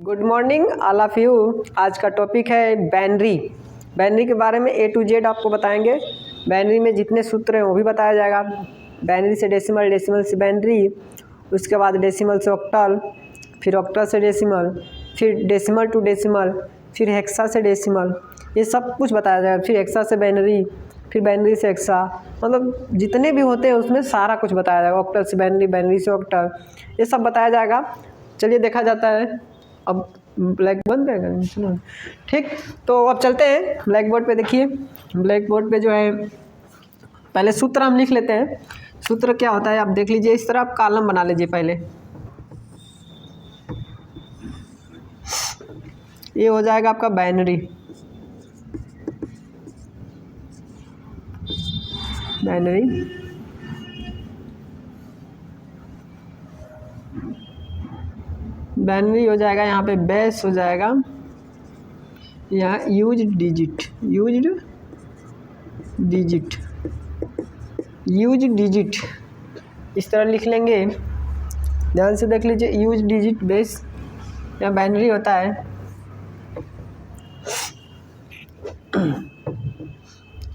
Good morning all of you. आज का topic है बाइनरी। बाइनरी के बारे में ए टू जेड आपको बताएंगे। बाइनरी में जितने सूत्र हैं वो भी बताया जाएगा। बाइनरी से डेसिमल, डेसिमल से बाइनरी, उसके बाद डेसिमल से ऑक्टल, फिर ऑक्टल से डेसिमल, फिर डेसिमल टू डेसिमल, फिर हेक्सा से डेसिमल, ये सब कुछ बताया जाएगा। फिर हेक्सा से बाइनरी, फिर बाइनरी से हेक्सा, मतलब जितने भी होते हैं उसमें सारा कुछ बताया जाएगा। ऑक्टल से बाइनरी, बाइनरी से ऑक्टल, ये सब बताया जाएगा। चलिए देखा जाता है। अब ब्लैक बंद करेगा, सुनो ठीक। तो अब चलते हैं ब्लैक बोर्ड पे। देखिए ब्लैक बोर्ड पे जो है पहले सूत्र हम लिख लेते हैं। सूत्र क्या होता है आप देख लीजिए। इस तरह आप कॉलम बना लीजिए। पहले ये हो जाएगा आपका बाइनरी। बाइनरी बाइनरी हो जाएगा। यहाँ पे बेस हो जाएगा, यहाँ use digit, used digit, use digit, इस तरह लिख लेंगे। ध्यान से देख लीजिए। यूज डिजिट बेस, यहाँ बाइनरी होता है।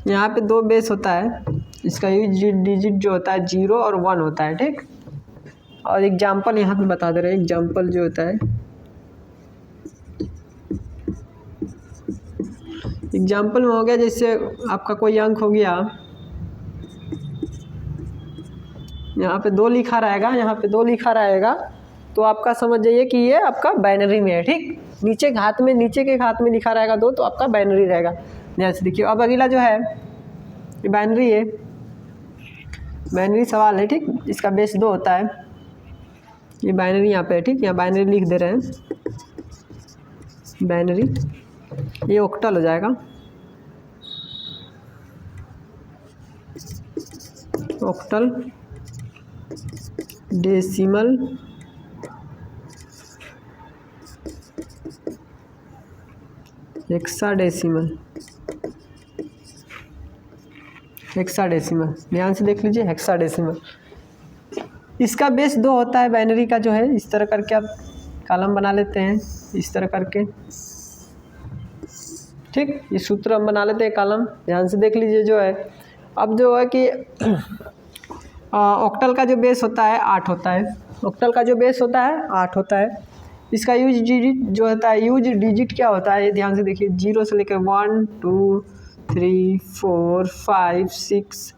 यहाँ पे दो बेस होता है। इसका यूज डिजिट जो होता है 0 और 1 होता है, ठीक। और एग्जाम्पल यहाँ पे बता दे रहे हैं। एग्जाम्पल जो होता है, एग्जाम्पल में हो गया जैसे आपका कोई अंक हो गया, यहाँ पे 2 लिखा रहेगा, यहाँ पे 2 लिखा रहेगा, तो आपका समझ जाइए कि ये आपका बाइनरी में है, ठीक। नीचे के हाथ में, नीचे के हाथ में लिखा रहेगा 2, तो आपका बाइनरी रहेगा। ध्यान से देखिए। अब अगला जो है ये बाइनरी है, बाइनरी सवाल है, ठीक। इसका बेस 2 होता है। ये बाइनरी यहाँ पे है, ठीक। यहाँ बाइनरी लिख दे रहे हैं, बाइनरी। ये ऑक्टल हो जाएगा, ऑक्टल, डेसिमल, हेक्साडेसिमल, हेक्साडेसिमल। ध्यान से देख लीजिए, हेक्साडेसिमल। इसका बेस 2 होता है बाइनरी का जो है। इस तरह करके आप कॉलम बना लेते हैं, इस तरह करके, ठीक। ये सूत्र हम बना लेते हैं कॉलम। ध्यान से देख लीजिए जो है। अब जो है कि ऑक्टल का जो बेस होता है 8 होता है। ऑक्टल का जो बेस होता है 8 होता है। इसका यूज डिजिट जो होता है, यूज डिजिट क्या होता है, ध्यान से देखिए। 0 से लेकर 1 2 3 4 5 6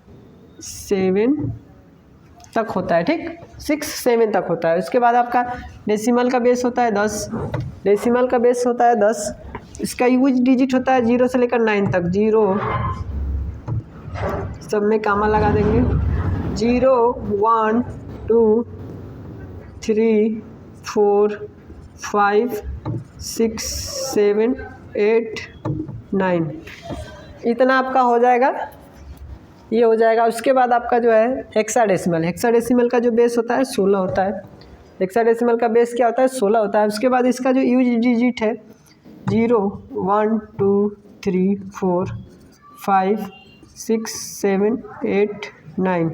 7 तक होता है, ठीक। 6 7 तक होता है। उसके बाद आपका डेसिमल का बेस होता है 10। डेसिमल का बेस होता है 10। इसका यूज डिजिट होता है 0 से लेकर 9 तक। 0 सब में कामा लगा देंगे। 0 1 2 3 4 5 6 7 8 9, इतना आपका हो जाएगा। ये हो जाएगा। उसके बाद आपका जो है हेक्साडेसिमल। हेक्साडेसिमल का जो बेस होता है 16 होता है। हेक्साडेसिमल का बेस क्या होता है, 16 होता है। उसके बाद इसका जो यूज डिजिट है 0 1 2 3 4 5 6 7 8 9।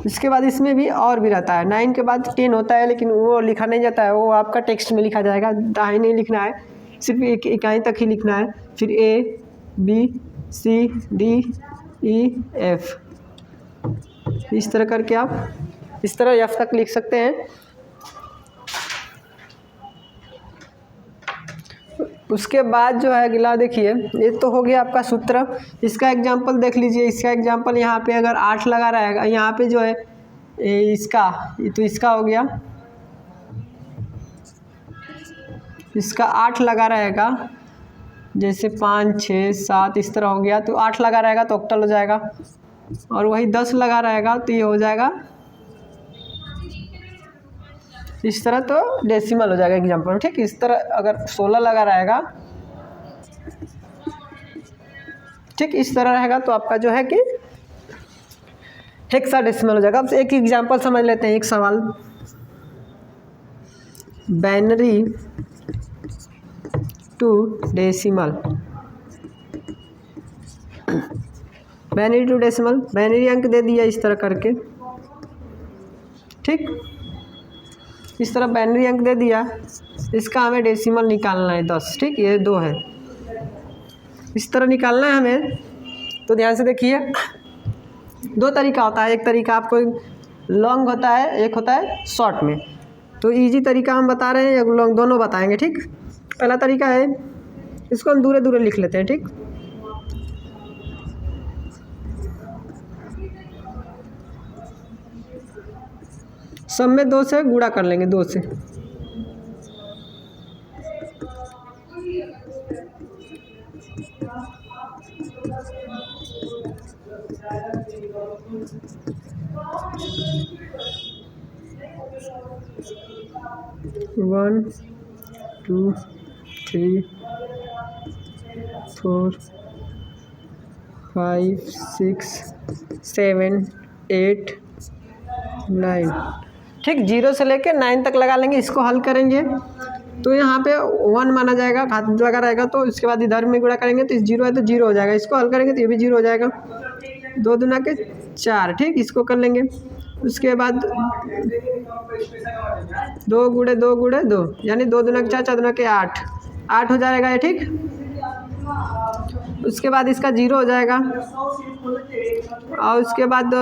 इसके बाद इसमें भी और भी रहता है। 9 के बाद 10 होता है, लेकिन वो लिखा नहीं जाता है, वो आपका टेक्स्ट में लिखा जाएगा। दाएं नहीं लिखना है, सिर्फ एक इकाई तक ही लिखना है। फिर A B C D E F, इस तरह करके आप इस तरह F तक लिख सकते हैं। उसके बाद जो है अगला देखिए, ये तो हो गया आपका सूत्र। इसका एग्जांपल देख लीजिए। इसका एग्जांपल यहाँ पे अगर 8 लगा रहेगा, यहाँ पे जो है इसका, तो इसका हो गया, इसका 8 लगा रहेगा। जैसे 5 6 7 इस तरह हो गया, तो 8 लगा रहेगा तो ऑक्टल हो जाएगा। और वही 10 लगा रहेगा तो ये हो जाएगा इस तरह, तो डेसिमल हो जाएगा एग्जाम्पल, ठीक। इस तरह अगर 16 लगा रहेगा, ठीक, इस तरह रहेगा तो आपका जो है कि हेक्साडेसिमल हो जाएगा। अब एक एग्जाम्पल समझ लेते हैं। एक सवाल, binary to decimal, binary to decimal. Binary अंक दे दिया इस तरह करके, ठीक। इस तरफ बाइनरी अंक दे दिया, इसका हमें डेसिमल निकालना है 10, ठीक। ये 2 है, इस तरह निकालना है हमें। तो ध्यान से देखिए, 2 तरीका होता है, एक तरीका आपको लॉन्ग होता है, एक होता है शॉर्ट में। तो इजी तरीका हम बता रहे हैं, एक लॉन्ग, दोनों बताएंगे, ठीक। पहला तरीका है, इसको हम दूरे दूरे लिख लेते हैं, ठीक। सब में 2 से गुणा कर लेंगे, 2 से। वन 2 3 4 5 6 7 8 9, ठीक। 0 से लेके 9 तक लगा लेंगे, इसको हल करेंगे तो यहाँ पे 1 माना जाएगा, हाथ लगा रहेगा। तो इसके बाद इधर में गुणा करेंगे तो 0 है तो 0 हो जाएगा, इसको हल करेंगे तो ये भी 0 हो जाएगा। 2 दूना के 4, ठीक। इसको कर लेंगे, उसके बाद 2 गुणे 2 गुणे 2, यानी 2 दूना के 4, 4 दूना के 8 हो जाएगा ये, ठीक। उसके बाद इसका 0 हो जाएगा, और उसके बाद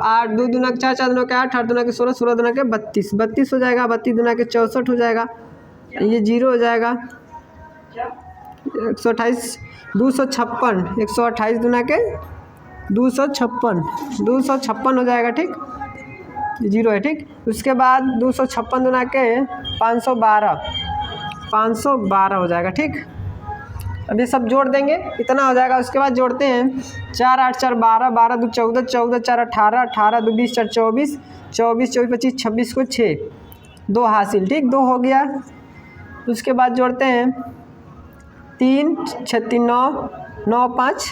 8 2 दूना के 4, 4 दूना के 8, 8 दूना के 16, 16 दूना के 32, 32 हो जाएगा। 32 दूना के 64 हो जाएगा, ये 0 हो जाएगा। 128 256, 128 दूना के 256, 256 हो जाएगा, ठीक। 0 है, ठीक। उसके बाद 256 दूना के 512, 512 हो जाएगा, ठीक। अब ये सब जोड़ देंगे, इतना हो जाएगा। उसके बाद जोड़ते हैं 4 8 4 12, 12 2 14, 14 4 18, 18 2 20 4 24, 24 24 25 26 को 6, 2 हासिल, ठीक। 2 हो गया। उसके बाद जोड़ते हैं 3 6 3 9, 9 5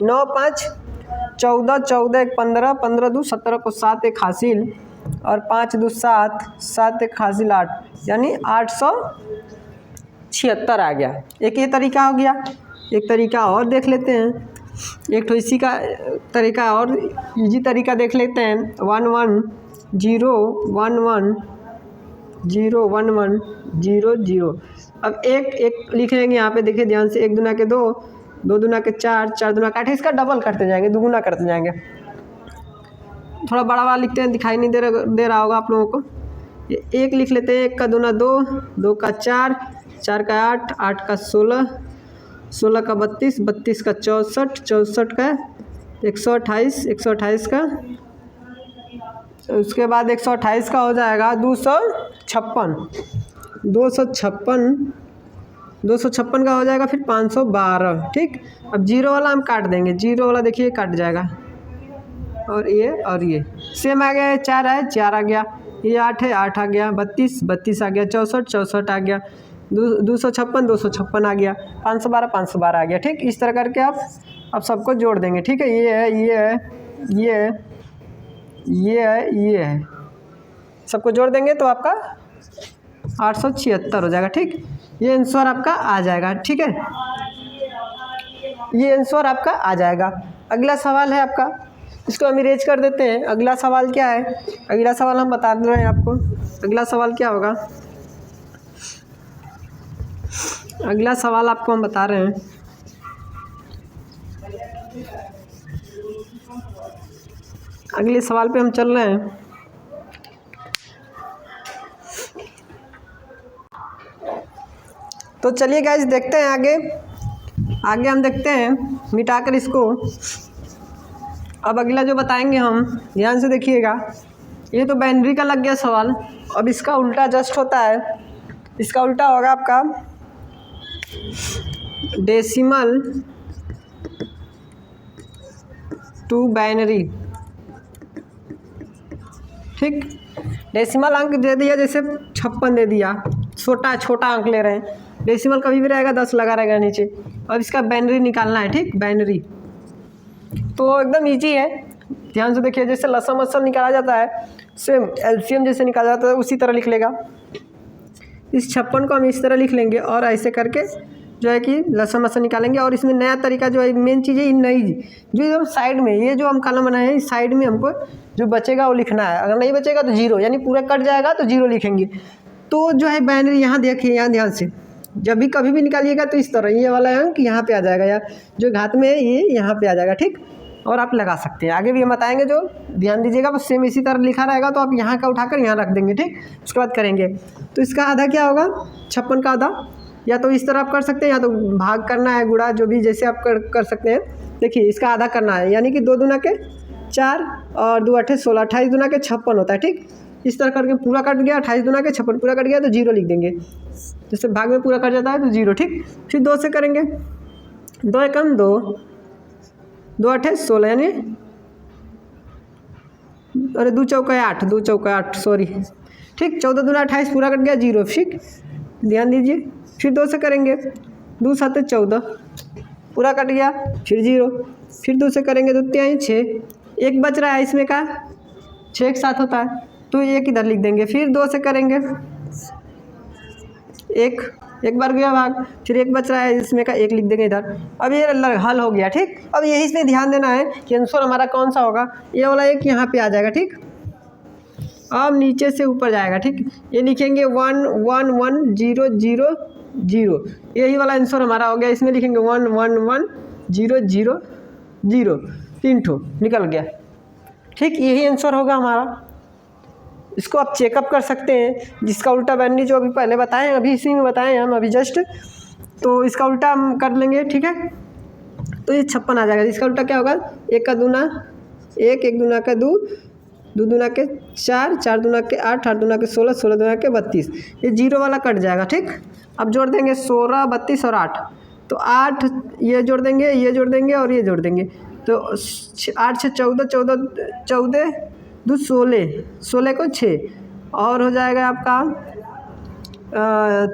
9 5 14, 14 1 15, 15 2 17 को 7 1 हासिल, और 5 2 7, 7 1 हासिल 8, यानी 876 आ गया। एक ये तरीका हो गया। एक तरीका और देख लेते हैं, एक तो इसी का तरीका और इजी तरीका देख लेते हैं। 1 1 0 1 1 0 1 1 0 0। अब एक लिख लेंगे यहाँ पे, देखिए ध्यान से। 1 दूना के 2, 2 दूना के 4, 4 दूना के 8, इसका डबल करते जाएंगे, दुगुना करते जाएंगे। थोड़ा बड़ा वाला लिखते हैं, दिखाई नहीं दे रहा होगा आप लोगों को। ये 1 लिख लेते हैं। 1 का दूना 2, 2 का 4, 4 का 8, 8 का 16, 16 का 32, 32 का 64, 64 का 128, 128 का, उसके बाद 128 का हो जाएगा 256, 256 का हो जाएगा फिर 512, ठीक। अब 0 वाला हम काट देंगे, 0 वाला देखिए कट जाएगा, और ये सेम आ गया। 4 है, 4 आ गया। ये 8 है, 8 आ गया। 32 32 आ गया। 64 64 आ गया। 256 256 आ गया। 512 512 आ गया, ठीक। इस तरह करके आप अब सबको जोड़ देंगे, ठीक है। ये है, ये है, ये है, ये है, ये है, सबको जोड़ देंगे तो आपका 876 हो जाएगा, ठीक। ये आंसर आपका आ जाएगा, ठीक है। ये आंसर आपका आ जाएगा। अगला सवाल है आपका, इसको हम इरेज कर देते हैं। अगला सवाल क्या है? अगला सवाल हम बता दे रहे हैं आपको। अगला सवाल क्या होगा? अगला सवाल आपको हम बता रहे हैं। अगले सवाल पे हम चल रहे हैं। तो चलिए गाइस देखते हैं आगे हम देखते हैं मिटाकर इसको। अब अगला जो बताएंगे हम, ध्यान से देखिएगा। ये तो बाइनरी का लग गया सवाल। अब इसका उल्टा जस्ट होता है। इसका उल्टा होगा आपका डेसिमल टू बाइनरी, ठीक। डेसिमल अंक दे दिया, जैसे 56 दे दिया, छोटा अंक ले रहे हैं। डेसिमल कभी भी रहेगा 10 लगा रहेगा नीचे। अब इसका बाइनरी निकालना है, ठीक। बाइनरी तो एकदम इजी है, ध्यान से देखिए। जैसे लसम असम निकाला जाता है, सेम एलसीएम जैसे निकाला जाता है, उसी तरह लिख लेगा। इस 56 को हम इस तरह लिख लेंगे और ऐसे करके जो है कि लहसुन वसन निकालेंगे। और इसमें नया तरीका जो है, मेन चीज़ है नई जो एकदम साइड में, ये जो हम कॉलम बनाए हैं इस साइड में हमको जो बचेगा वो लिखना है। अगर नहीं बचेगा तो जीरो, यानी पूरा कट जाएगा तो जीरो लिखेंगे। तो जो है बाइनरी यहाँ देखिए, यहाँ ध्यान से जब भी कभी भी निकालिएगा तो इस तरह ये वाला अंक यहाँ पे आ जाएगा, या जो घात में है ये यहाँ पे आ जाएगा, ठीक। और आप लगा सकते हैं, आगे भी हम बताएंगे, जो ध्यान दीजिएगा। बस सेम इसी तरह लिखा रहेगा तो आप यहाँ का उठाकर यहाँ रख देंगे, ठीक। उसके बाद करेंगे तो इसका आधा क्या होगा, 56 का आधा, या तो इस तरह आप कर सकते हैं, या तो भाग करना है, गुणा, जो भी जैसे आप कर सकते हैं। देखिए इसका आधा करना है, यानी कि 2 दूना के 4 और 2 8 16, 28 दूना के 56 होता है, ठीक। इस तरह करके पूरा कट गया, 28 दूना के 56 पूरा कट गया तो जीरो लिख देंगे। जैसे भाग में पूरा कट जाता है तो जीरो, ठीक। फिर 2 से करेंगे, 2 एकम 2, 2 8 16, यानी अरे 2 चौका 8, 2 चौका 8 सॉरी, ठीक। 14 दूना 28 पूरा कट गया, जीरो, ठीक। ध्यान दीजिए। फिर 2 से करेंगे, 2 7 14 पूरा कट गया, फिर जीरो। फिर 2 से करेंगे, 2 3 6, एक बच रहा है इसमें का, 6 एक साथ होता है तो एक इधर लिख देंगे। फिर 2 से करेंगे, एक बार गया भाग, फिर एक बच रहा है इसमें का, एक लिख देंगे इधर। अब ये हल हो गया, ठीक। अब यही इसमें ध्यान देना है कि आंसर हमारा कौन सा होगा, ये वाला एक यहाँ पे आ जाएगा, ठीक। अब नीचे से ऊपर जाएगा, ठीक। ये लिखेंगे 1 1 1 0 0 0, यही वाला आंसर हमारा हो गया। इसमें लिखेंगे 1 1 1 0 0 0, 3 ठो निकल गया, ठीक। यही आंसर होगा हमारा। इसको आप चेकअप कर सकते हैं। जिसका उल्टा बाइनरी जो अभी पहले बताए हैं, अभी इसी में बताए हैं हम अभी जस्ट, तो इसका उल्टा हम कर लेंगे, ठीक है। तो ये 56 आ जाएगा। इसका उल्टा क्या होगा, 1 का दूना 1, 1 दूना का 2, 2 दूना के 4, 4 दूना के 8, 8 दूना के 16, 16 दूना के 32, ये जीरो वाला कट जाएगा, ठीक। अब जोड़ देंगे 16 32 और 8, तो 8 ये जोड़ देंगे, ये जोड़ देंगे और ये जोड़ देंगे, तो 8 6 14, 14 14 2 16, 16 को 6 और हो जाएगा आपका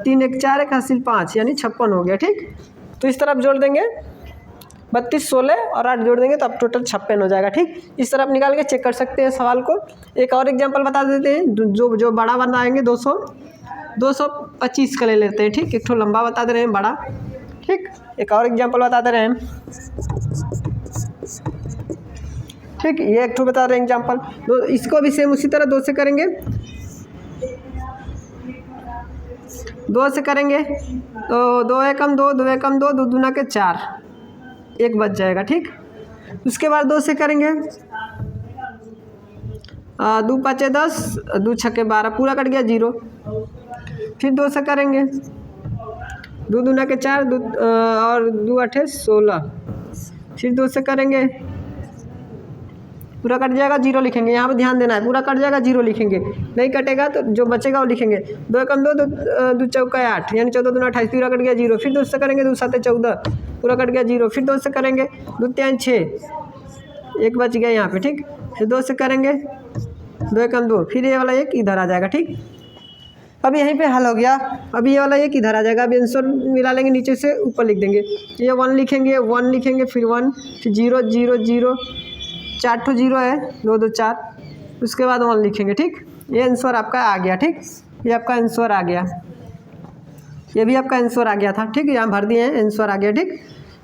3 1 4 1 हासिल 5, यानी 56 हो गया, ठीक। तो इस तरफ जोड़ देंगे 32 16 और 8 जोड़ देंगे तो अब टोटल 56 हो जाएगा, ठीक। इस तरह आप निकाल के चेक कर सकते हैं सवाल को। एक और एग्जांपल बता देते हैं, जो बड़ा बनाएंगे 225 का ले लेते हैं, ठीक। एक ठो लंबा बता दे रहे हैं बड़ा, ठीक। एक और एग्जांपल बता दे रहे हैं, ठीक। ये एक ठो बता रहे हैं एग्जांपल, तो इसको भी सेम उसी तरह 2 से करेंगे, 2 से करेंगे तो 2 एकम 2, 2 एकम 2, 2 दूना के 4, एक बच जाएगा, ठीक। उसके बाद 2 से करेंगे, 2 5 10, 2 6 12 पूरा कट गया, जीरो। फिर 2 से करेंगे, 2 दूना के 4, 2 और 2 8 16, फिर 2 से करेंगे, पूरा कट जाएगा, जीरो लिखेंगे। यहाँ पे ध्यान देना है, पूरा कट जाएगा जीरो लिखेंगे, नहीं कटेगा तो जो बचेगा वो लिखेंगे। 2 एकम 2, 2 चौका 8, यानी 14 दूना 28 पूरा कट गया, जीरो। फिर 2 से करेंगे, 2 7 14 पूरा कट गया, जीरो। फिर 2 से करेंगे, 2 3 6, एक बच गया यहाँ पे, ठीक। फिर 2 से करेंगे, 2 एकम 2, फिर ये वाला एक इधर आ जाएगा, ठीक। अब यहीं पे हल हो गया। अब ये वाला एक इधर आ जाएगा। अब आंसर मिला लेंगे, नीचे से ऊपर लिख देंगे, ये 1 लिखेंगे, 1 लिखेंगे, फिर 1, फिर 0 0 0, 4 ठो जीरो है, 2 2 4, उसके बाद 1 लिखेंगे, ठीक। ये आंसर आपका आ गया, ठीक। ये आपका आंसर आ गया, ये भी आपका आंसर आ गया था, ठीक। यहाँ भर दिए हैं, आंसर आ गया, ठीक।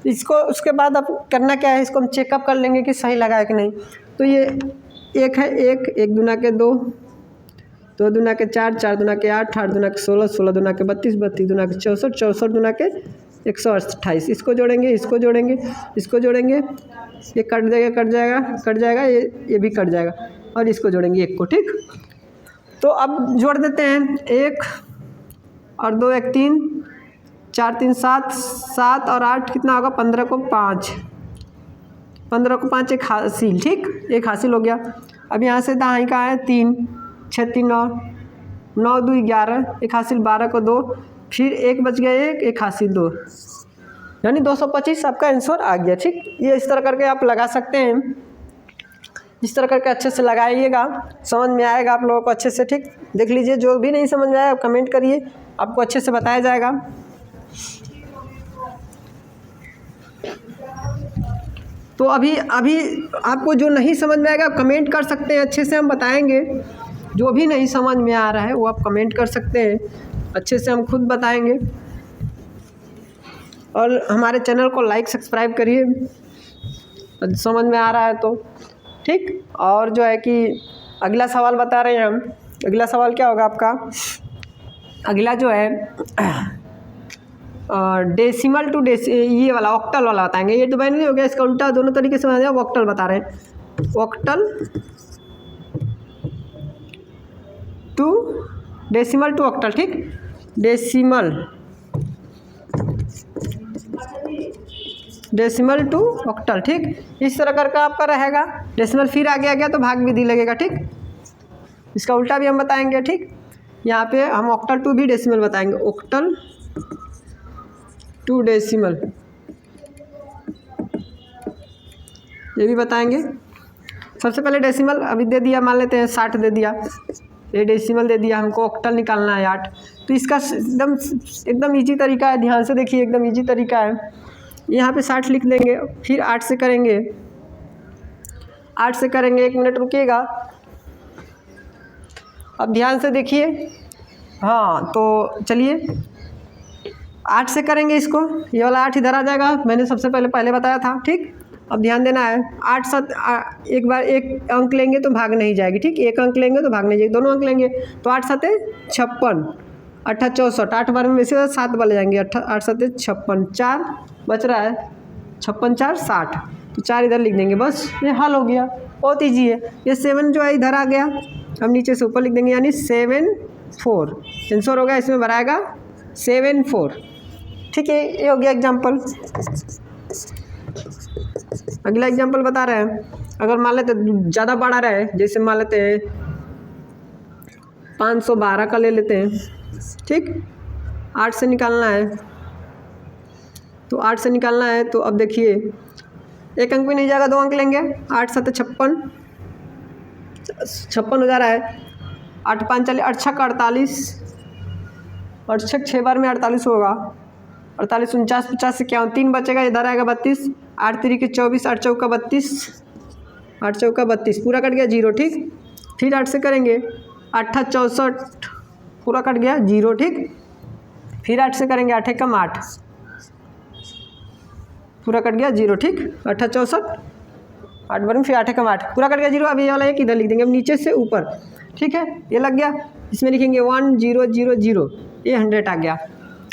इसको उसके बाद अब करना क्या है, इसको हम चेकअप कर लेंगे कि सही लगा है कि नहीं। तो ये एक है, एक दूना के 2, 2 दूना के 4, 4 दूना के 8, 8 दूना के 16, 16 दूना के 32, 32 दूना के 64, 64 दूना के 128, इसको जोड़ेंगे, इसको जोड़ेंगे, इसको जोड़ेंगे, ये कट जाएगा, कट जाएगा, कट जाएगा, ये भी कट जाएगा, और इसको जोड़ेंगे एक को, ठीक। तो अब जोड़ देते हैं, 1 और 2 1 3, 4 3 7, 7 और 8 कितना होगा, 15 को 5, 15 को 5 एक हासिल, ठीक। एक हासिल हो गया। अब यहाँ से दाएं का है 3 6 3 9, 9 2 11, एक हासिल, 12 को 2, फिर एक बच गया, एक हासिल 2, यानी 225 आपका आंसर आ गया, ठीक। ये इस तरह करके आप लगा सकते हैं। इस तरह करके अच्छे से लगाइएगा, समझ में आएगा आप लोगों को अच्छे से, ठीक। देख लीजिए, जो भी नहीं समझ में आया आप कमेंट करिए, आपको अच्छे से बताया जाएगा। तो अभी आपको जो नहीं समझ में आएगा कमेंट कर सकते हैं, अच्छे से हम बताएंगे। जो भी नहीं समझ में आ रहा है वो आप कमेंट कर सकते हैं, अच्छे से हम खुद बताएंगे। और हमारे चैनल को लाइक सब्सक्राइब करिए समझ में आ रहा है तो, ठीक। और जो है कि अगला सवाल बता रहे हैं हम। अगला सवाल क्या होगा आपका? अगला जो है डेसिमल टू ये वाला ऑक्टल वाला बताएंगे। ये तो बाइनरी हो गया, इसका उल्टा दोनों तरीके से बताया। ऑक्टल बता रहे हैं, octal to decimal to octal, ठीक। डेसिमल टू ऑक्टल, ठीक। इस तरह करके आपका रहेगा। डेसिमल फिर आगे आ गया तो भाग विधि लगेगा, ठीक। इसका उल्टा भी हम बताएंगे, ठीक। यहाँ पे हम ऑक्टल टू भी डेसिमल बताएंगे, ऑक्टल टू डेसिमल ये भी बताएंगे। सबसे पहले डेसिमल अभी दे दिया, मान लेते हैं 60 दे दिया, ये डेसिमल दे दिया, हमको ऑक्टल निकालना है 8। तो इसका एकदम ईजी तरीका है, ध्यान से देखिए, एकदम ईजी तरीका है। यहाँ पे 60 लिख देंगे, फिर 8 से करेंगे, 8 से करेंगे, 1 मिनट रुकिएगा। अब ध्यान से देखिए, हाँ तो चलिए 8 से करेंगे इसको, ये वाला 8 इधर आ जाएगा, मैंने सबसे पहले बताया था, ठीक। अब ध्यान देना है, 8 7 एक बार एक अंक लेंगे तो भाग नहीं जाएगी, ठीक। एक अंक लेंगे तो भाग नहीं जाएगी, दोनों अंक लेंगे तो 8 7 56, 8 64, 8 बार में वैसे 7 वाले जाएंगे, 8 7 56, 4 बच रहा है, 56 4 60, तो 4 इधर लिख देंगे, बस ये हल हो गया। बहुत ईजी है। ये 7 जो है इधर आ गया, हम नीचे से ऊपर लिख देंगे, यानी 7 4 आंसर हो गया, इसमें भराएगा 7 4, ठीक है। ये हो गया एग्जाम्पल। अगला एग्जाम्पल बता रहे हैं, अगर मान लेते ज़्यादा बड़ा रहे, जैसे मान लेते हैं 512 का ले लेते हैं, ठीक। 8 से निकालना है, तो 8 से निकालना है तो अब देखिए, एक अंक भी नहीं जाएगा, 2 अंक लेंगे, 8 7 56 हो जा रहा है, 8 5 40, 8 6 48, 8 6 6 बार में 48 होगा, 48 49 50 से क्या 3 बचेगा, इधर आएगा 32, 8 3 के 24, 8 चौका 32, 8 चौका 32, पूरा कट गया 0, ठीक। फिर 8 से करेंगे, 8 64 पूरा कट गया 0, ठीक। फिर 8 से करेंगे, 8 कम 8 पूरा कट गया 0, ठीक। 8 64 8 बार में फिर 8 कम 8 पूरा कट गया 0। अब ये वाला एक इधर लिख देंगे, अब नीचे से ऊपर, ठीक है। ये लग गया, इसमें लिखेंगे 1 0 0 0, ये 100 आ गया।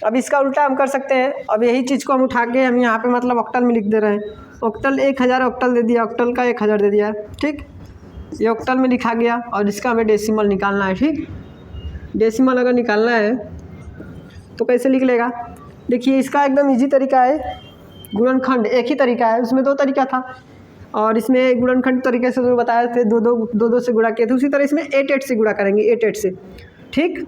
अब इसका उल्टा हम कर सकते हैं। अब यही चीज़ को हम उठा के हम यहाँ पे मतलब ऑक्टल में लिख दे रहे हैं, ऑक्टल 1000 ऑक्टल दे दिया, ऑक्टल का 1000 दे दिया, ठीक। ये ऑक्टल में लिखा गया और इसका हमें डेसिमल निकालना है, ठीक। डेसिमल अगर निकालना है तो कैसे लिख लेगा? देखिए इसका एकदम ईजी तरीका है, गुणनखंड एक ही तरीका है, उसमें 2 तरीका था, और इसमें गुणनखंड तरीके से जो बताए थे 2 से गुणा किए थे, उसी तरह इसमें 8 8 से गुणा करेंगे, 8 8 से, ठीक।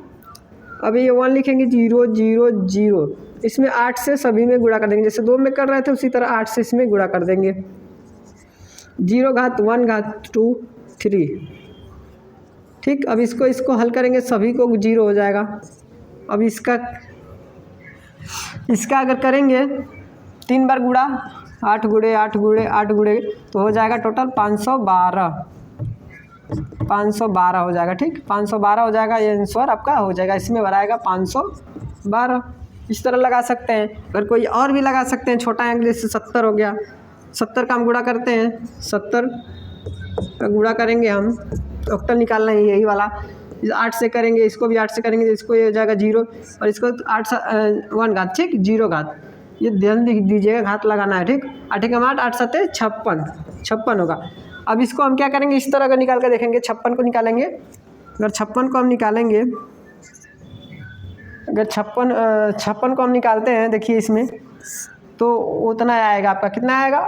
अभी ये 1 लिखेंगे 0 0 0, इसमें 8 से सभी में गुणा कर देंगे, जैसे 2 में कर रहे थे उसी तरह 8 से इसमें गुणा कर देंगे, 0 घात 1 घात 2 3, ठीक। अब इसको हल करेंगे, सभी को 0 हो जाएगा। अब इसका अगर करेंगे 3 बार गुणा, 8 गुणे 8 गुणे 8 गुणे, तो हो जाएगा टोटल 512 हो जाएगा, ठीक। 512 हो जाएगा, ये आंसर आपका हो जाएगा, इसमें भराएगा 512। इस तरह लगा सकते हैं। अगर कोई और भी लगा सकते हैं, छोटा अंक जैसे 70 हो गया, 70 का हम गुणा करते हैं, 70 का गुणा करेंगे हम, ऑक्टल निकालना है यही वाला, 8 से करेंगे, इसको भी 8 से करेंगे, तो इसको ये हो जाएगा 0, और इसको 8 1 घात, ठीक, 0 घात, ये ध्यान दीजिएगा, घात लगाना है, ठीक। 8 कम 8 8 7 56 होगा। अब इसको हम क्या करेंगे, इस तरह का निकाल कर देखेंगे, 56 को निकालेंगे। अगर 56 को हम निकालेंगे, अगर 56 को हम निकालते हैं, देखिए इसमें तो उतना आएगा आपका, कितना आएगा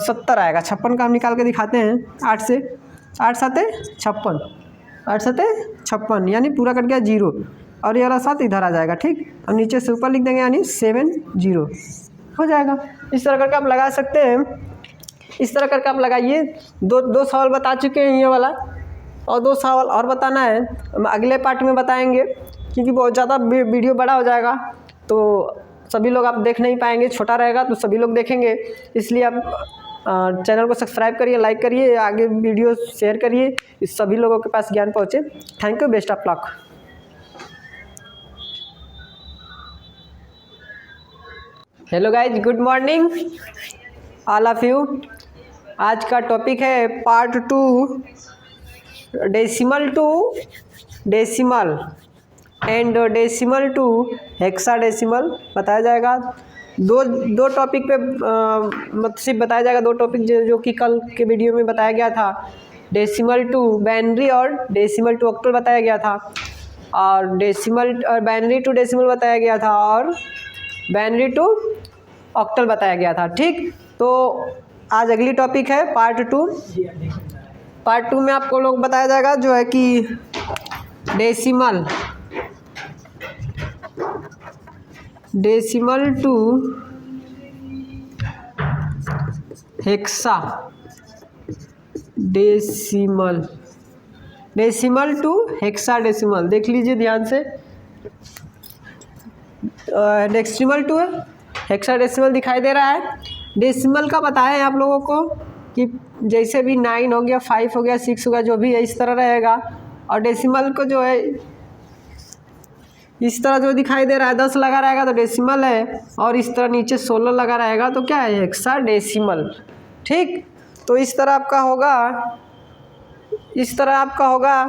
70 आएगा। 56 का हम निकाल के दिखाते हैं, 8 से 8 7 56, 8 7 56, यानी पूरा कट गया 0, और ये वाला 7 इधर आ जाएगा, ठीक। हम नीचे से ऊपर लिख देंगे, यानी 7 0 हो जाएगा। इस तरह करके आप लगा सकते हैं, इस तरह करके आप लगाइए। दो सवाल बता चुके हैं ये वाला, और 2 सवाल और बताना है, हम अगले पार्ट में बताएंगे, क्योंकि बहुत ज़्यादा वीडियो बड़ा हो जाएगा तो सभी लोग आप देख नहीं पाएंगे, छोटा रहेगा तो सभी लोग देखेंगे, इसलिए आप चैनल को सब्सक्राइब करिए, लाइक करिए, आगे वीडियो शेयर करिए, इस सभी लोगों के पास ज्ञान पहुँचे। Thank you, best of luck. Hello guys, good morning all of you. आज का टॉपिक है part 2 decimal to decimal and decimal to hexadecimal बताया जाएगा। दो टॉपिक पे सिर्फ बताया जाएगा। दो टॉपिक जो कि कल के वीडियो में बताया गया था, डेसिमल टू बाइनरी और डेसिमल टू ऑक्टल बताया गया था, और डेसिमल और बाइनरी टू डेसिमल बताया गया था, और बाइनरी टू ऑक्टल बताया गया था। ठीक, तो आज अगली टॉपिक है पार्ट 2। पार्ट 2 में आपको लोग बताया जाएगा जो है कि decimal to hexadecimal to hexadecimal. देख लीजिए ध्यान से, डेसिमल टू हेक्साडेसिमल दिखाई दे रहा है। डेसिमल का बताया है आप लोगों को कि जैसे भी 9 हो गया, 5 हो गया, 6 हो गया, जो भी है इस तरह रहेगा। और डेसिमल को जो है इस तरह जो दिखाई दे रहा है 10 लगा रहेगा तो डेसिमल है, और इस तरह नीचे 16 लगा रहेगा तो क्या है, हेक्साडेसिमल। ठीक, तो इस तरह आपका होगा।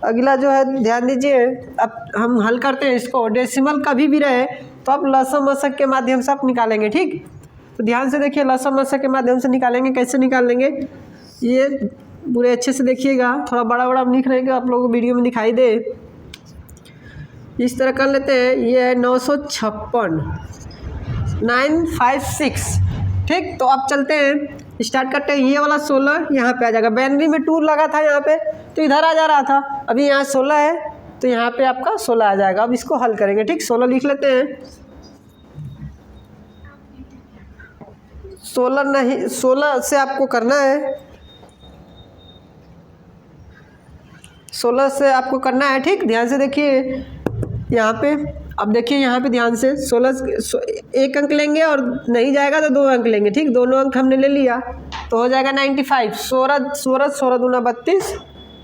अगला जो है ध्यान दीजिए, अब हम हल करते हैं इसको। डेसिमल कभी भी रहे तो आप लसम मशक के माध्यम से आप निकालेंगे। ठीक, तो ध्यान से देखिए, लसम मशक के माध्यम से निकालेंगे। कैसे निकालेंगे ये पूरे अच्छे से देखिएगा, थोड़ा बड़ा बड़ा लिख रहेगा, आप लोगों को वीडियो में दिखाई दे। इस तरह कर लेते हैं। ये है 956 956। ठीक, तो अब चलते हैं, स्टार्ट करते हैं। ये वाला 16 यहाँ पे आ जाएगा। बाइनरी में 2 लगा था यहाँ पे तो इधर आ जा रहा था, अभी यहाँ 16 है तो यहाँ पे आपका 16 आ जाएगा। अब इसको हल करेंगे। ठीक, 16 लिख लेते हैं। 16 से आपको करना है, 16 से आपको करना है। ठीक, ध्यान से देखिए यहाँ पे। अब देखिए यहाँ पे ध्यान से, 16 एक अंक लेंगे और नहीं जाएगा तो 2 अंक लेंगे। ठीक, दोनों अंक हमने ले लिया तो हो जाएगा 95। 16 दूना 32,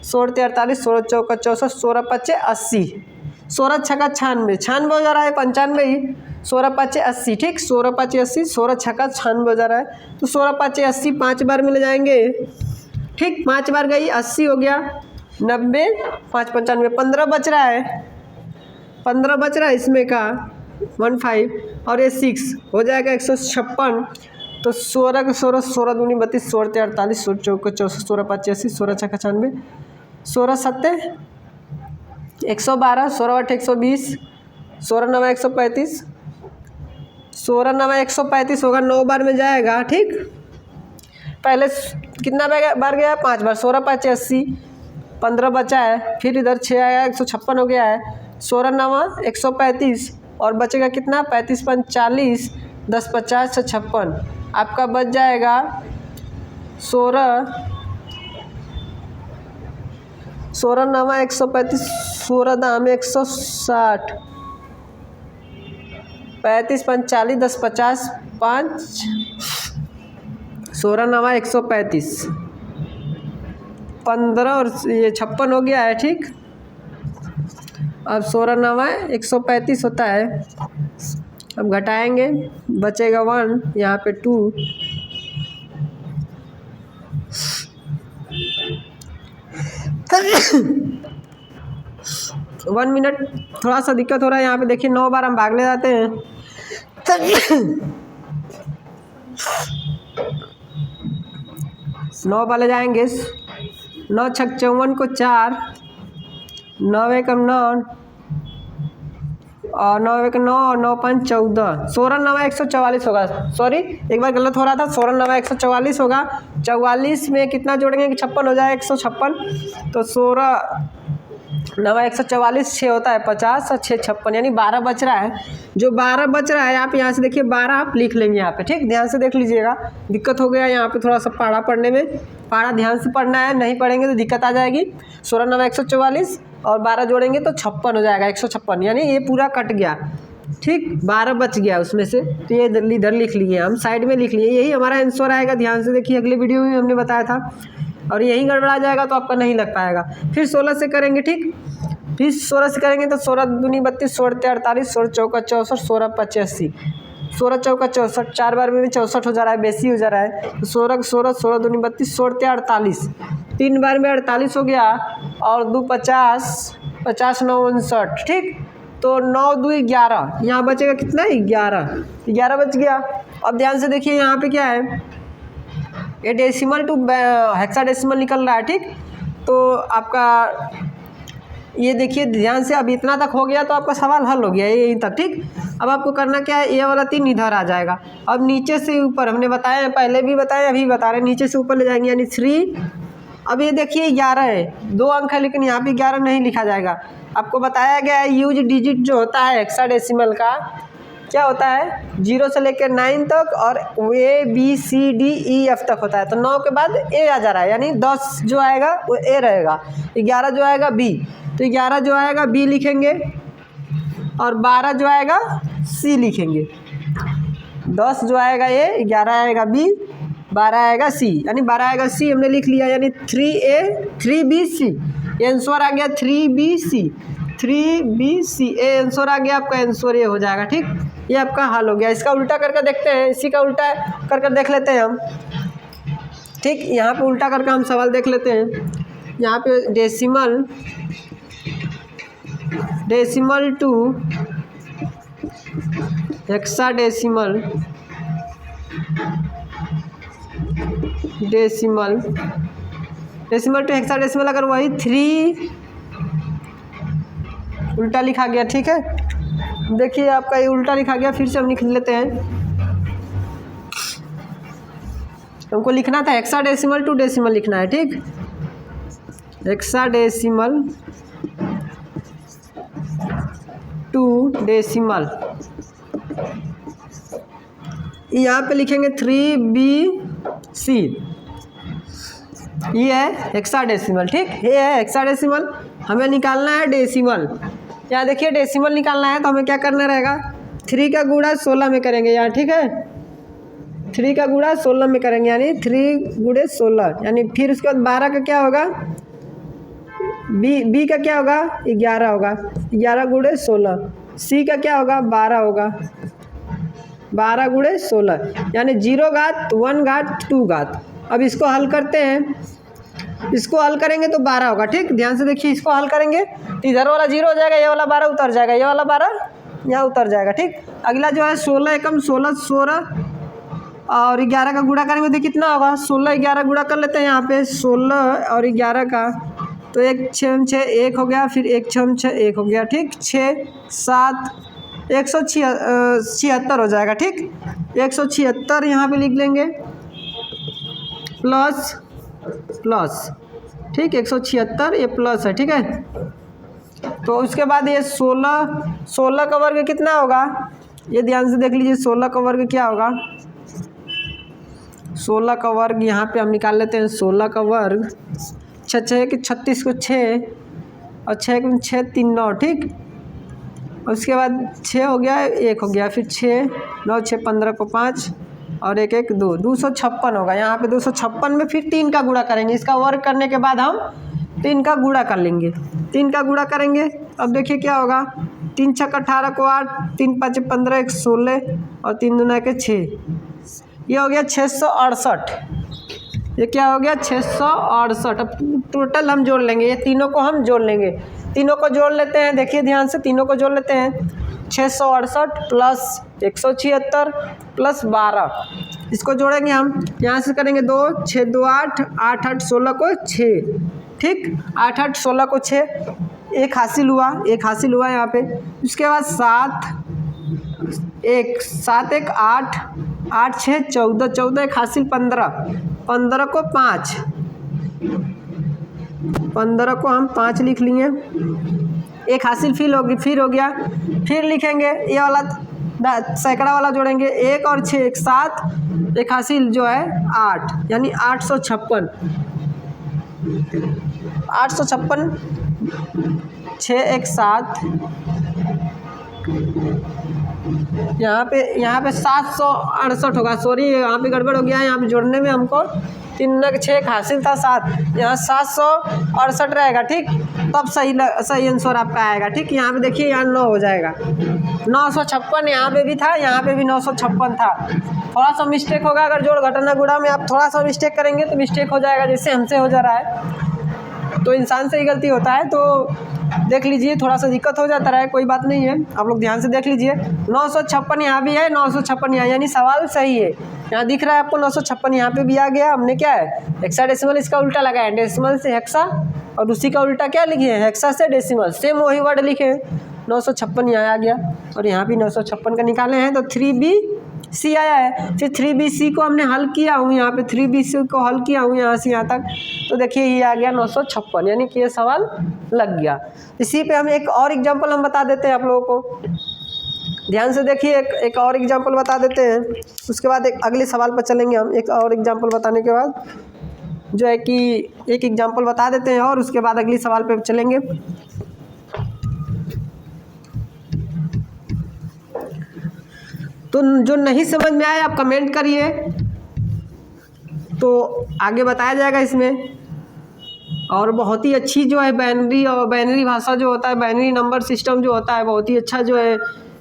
16 48, 16 चौका 64, 16 पच्चे 80, 16 छक्का 96 हो जा रहा है, 95 ही, 16 पाँचे 80। ठीक, 16 पाँचे 80, 16 छक्का 96 हो जा रहा है, तो 16 पाँचे 80 5 बार मिल जाएंगे। ठीक, 5 बार गई, 80 हो गया, 90, 5 95, 15 बच रहा है, 15 बच रहा है इसमें का 15, और ये 6 हो जाएगा 156। तो 16 का 16 दूनी 32, 16 48, 16 चौका 64, 16 पाँचे 80, 16 छक्का 96, 16 सत्ते 112, 16 8 120, 16 9 135, 16 9 135 होगा, 9 बार में जाएगा। ठीक, पहले कितना बार गया, 5 बार, 16 5 80, 15 बचा है, फिर इधर 6 आया, 156 हो गया है, 16 9 135, और बचेगा कितना, 35 5 40, 10 50 56, आपका बच जाएगा 16 9 135, 16 दाम 160, 35 5 40, 10 50 5, 16 9 135, 15 और ये 56 हो गया है। ठीक, अब 16 9 135 होता है, अब घटाएंगे, बचेगा 1, यहाँ पे 2, वन मिनट थोड़ा सा दिक्कत हो रहा है यहाँ पे। देखिए 9 बार हम भाग ले जाते हैं, 9 वाले जाएंगे, 9 छक 54 को 4, 9 एक 9, और 9 एक 9, 9 5 14, 16 9 144 होगा। सॉरी, एक बार गलत हो रहा था, 16 9 144 होगा। 44 में कितना जोड़ेंगे कि 56 हो जाए, 156, तो 16 9 144, 6 होता है 50, और 6 56, यानी 12 बच रहा है। जो 12 बच रहा है आप यहाँ से देखिए, 12 आप लिख लेंगे यहाँ पे। ठीक, ध्यान से देख लीजिएगा, दिक्कत हो गया यहाँ पे थोड़ा सा पारा पढ़ने में, पारा ध्यान से पढ़ना है, नहीं पढ़ेंगे तो दिक्कत आ जाएगी। 16 9 144 और 12 जोड़ेंगे तो 56 हो जाएगा, 156, यानी ये पूरा कट गया। ठीक, 12 बच गया उसमें से, तो ये इधर लिख लिए, हम साइड में लिख लिए, यही हमारा आंसर आएगा। ध्यान से देखिए, अगले वीडियो में हमने बताया था, और यही गड़बड़ा जाएगा तो आपका नहीं लग पाएगा। फिर 16 से करेंगे। ठीक, फिर 16 से करेंगे तो 16 दूनी 32, 16 48, 16 चौका 64, 16 85, 16 चौका 64, 4 बार में भी 64 हो जा रहा है, बेसी हो जा रहा है। तो 16 16 16 दूनी 32, 16 48, 3 बार में 48 हो गया और 2 50, 50 9 59, ठीक। तो 9 2 11, यहाँ बचेगा कितना 11 बच गया। अब ध्यान से देखिए यहाँ पे क्या है, ये डेसिमल टू हेक्साडेसिमल निकल रहा है, ठीक। तो आपका ये देखिए ध्यान से, अब इतना तक हो गया तो आपका सवाल हल हो गया यहीं तक, ठीक। अब आपको करना क्या है, ये वाला 3 इधर आ जाएगा। अब नीचे से ऊपर हमने बताया, पहले भी बताया अभी बता रहे हैं, नीचे से ऊपर ले जाएंगे यानी 3। अब ये देखिए 11 है, 2 अंक है लेकिन यहाँ पे 11 नहीं लिखा जाएगा। आपको बताया गया है यूज डिजिट जो होता है हेक्साडेसिमल का क्या होता है, 0 से लेकर 9 तक और A B C D E F तक होता है। तो 9 के बाद A आ जा रहा है, यानी 10 जो आएगा वो A रहेगा, 11 जो आएगा B, तो 11 जो आएगा B लिखेंगे और 12 जो आएगा C लिखेंगे। 10 जो आएगा A, 11 आएगा B, 12 आएगा C, यानी 12 आएगा C हमने लिख लिया, यानी 3A 3BC, ये आंसर आ गया 3BC, 3BC ए आंसर आ गया आपका, आंसर ये हो जाएगा, ठीक। ये आपका हल हो गया। इसका उल्टा करके देखते हैं, इसी का उल्टा कर देख लेते हैं हम, ठीक। यहाँ पे उल्टा करके हम सवाल देख लेते हैं। यहाँ पे decimal to hexadecimal, decimal to hexadecimal, अगर वही 3 उल्टा लिखा गया, ठीक है। देखिए आपका ये उल्टा लिखा गया, फिर से हम लिख लेते हैं। हमको लिखना था हेक्साडेसिमल टू डेसिमल लिखना है, ठीक। हेक्साडेसिमल टू डेसिमल, यहाँ पे लिखेंगे 3BC, ये है हेक्साडेसिमल, ठीक। ये है हेक्साडेसिमल, हमें निकालना है डेसिमल। यहाँ देखिए डेसिमल निकालना है तो हमें क्या करना रहेगा, 3 का गुणा 16 में करेंगे यहाँ, ठीक है। 3 का गुणा 16 में करेंगे, यानी 3 गुणे 16, यानी फिर उसके बाद 12 का क्या होगा, बी का क्या होगा 11 होगा, 11 गुणे 16। सी का क्या होगा 12 होगा, 12 गुणे 16, यानी 0 घात 1 घात 2 घात। अब इसको हल करते हैं, इसको हल करेंगे तो 12 होगा, ठीक। ध्यान से देखिए, इसको हल करेंगे तो इधर वाला 0 हो जाएगा, ये वाला 12 उतर जाएगा, ये वाला 12 यहाँ उतर जाएगा, ठीक। अगला जो है 16 एकम 16 16 और 11 का गुणा करेंगे तो कितना होगा, 16 11 गुणा कर लेते हैं यहाँ पे, 16 और 11 का, तो 1 6 6 1 हो गया, फिर 1 6 6 1 हो गया, ठीक। 6 7 176 हो जाएगा, ठीक। 176 यहाँ पे लिख लेंगे, प्लस प्लस, ठीक। 176 ये प्लस है, ठीक है। तो उसके बाद ये 16 का वर्ग कितना होगा, ये ध्यान से देख लीजिए, 16 का वर्ग क्या होगा, 16 का वर्ग यहाँ पे हम निकाल लेते हैं। 16 का वर्ग 6 6 के 36 को 6 और 6 को 6 3 9, ठीक। उसके बाद 6 हो गया, 1 हो गया, फिर 6 9 6 15 को 5 और 1 1 2, 256 होगा। यहाँ पे 256 में फिर 3 का गुणा करेंगे, इसका वर्ग करने के बाद हम 3 का गुणा कर लेंगे, 3 का गुणा करेंगे। अब देखिए क्या होगा, 3 6 18 को 8, 3 5 15 1 16 और 3 दूना के 6, ये हो गया 668। ये क्या हो गया 668। अब टोटल हम जोड़ लेंगे, ये तीनों को हम जोड़ लेंगे, तीनों को जोड़ लेते हैं। देखिए ध्यान से, तीनों को जोड़ लेते हैं, 668 प्लस 176 प्लस 12, इसको जोड़ेंगे हम, यहाँ से करेंगे 2 6 2 8 8 8 16 को 6, ठीक। 8 8 16 को 6, एक हासिल हुआ यहाँ पे। उसके बाद 7 1 7 1 8 8 6 14 14 एक हासिल 15 15 को 5, 15 को हम 5 लिख लिए, एक हासिल फिर हो गया। फिर लिखेंगे ये वाला सैकड़ा वाला जोड़ेंगे, 1 और 6 एक 7, एक हासिल जो है 8, यानी 856 6 1 7, यहाँ पे 768 होगा। सॉरी यहाँ पे गड़बड़ हो गया है, यहाँ पे जोड़ने में हमको 3 नग 6 हासिल था 7, यहाँ 768 रहेगा। ठीक, तब सही आंसर आपका आएगा। ठीक, यहाँ पे देखिए यहाँ 9 हो जाएगा। 956 यहाँ पे भी था, यहाँ पे भी 956 था। थोड़ा सा मिस्टेक होगा, अगर जोड़ घटाना गुणा में आप थोड़ा सा मिस्टेक करेंगे तो मिस्टेक हो जाएगा, जैसे हमसे हो जा रहा है। तो इंसान से ही गलती होता है, तो देख लीजिए, थोड़ा सा दिक्कत हो जाता है, कोई बात नहीं है, आप लोग ध्यान से देख लीजिए। 956 यहाँ भी है, 956 यहाँ, यानी सवाल सही है। यहाँ दिख रहा है आपको 956 यहाँ पे भी आ गया। हमने क्या है, हेक्साडेसिमल इसका उल्टा लगाया, डेसिमल से हेक्सा, और उसी का उल्टा क्या लिखे हैं, हेक्सा से डेसिमल, सेम वही वर्ड लिखे हैं। 956 यहाँ आ गया, और यहाँ भी 956 का निकाले हैं, तो 3BC आया है। फिर 3BC को हमने हल किया हूँ, यहाँ पे 3BC को हल किया हूँ यहाँ से यहाँ तक, तो देखिए ये आ गया 956, यानी कि ये सवाल लग गया। इसी पे हम एक और एग्जांपल हम बता देते हैं आप लोगों को, ध्यान से देखिए, एक और एग्जांपल बता देते हैं, उसके बाद एक अगले सवाल पर चलेंगे हम। एक और एग्जांपल बताने के बाद जो है कि एक एग्जांपल बता देते हैं, और उसके बाद अगले सवाल पे चलेंगे। तो जो नहीं समझ में आए आप कमेंट करिए, तो आगे बताया जाएगा इसमें। और बहुत ही अच्छी जो है बाइनरी, और बाइनरी भाषा जो होता है, बाइनरी नंबर सिस्टम जो होता है, बहुत ही अच्छा जो है,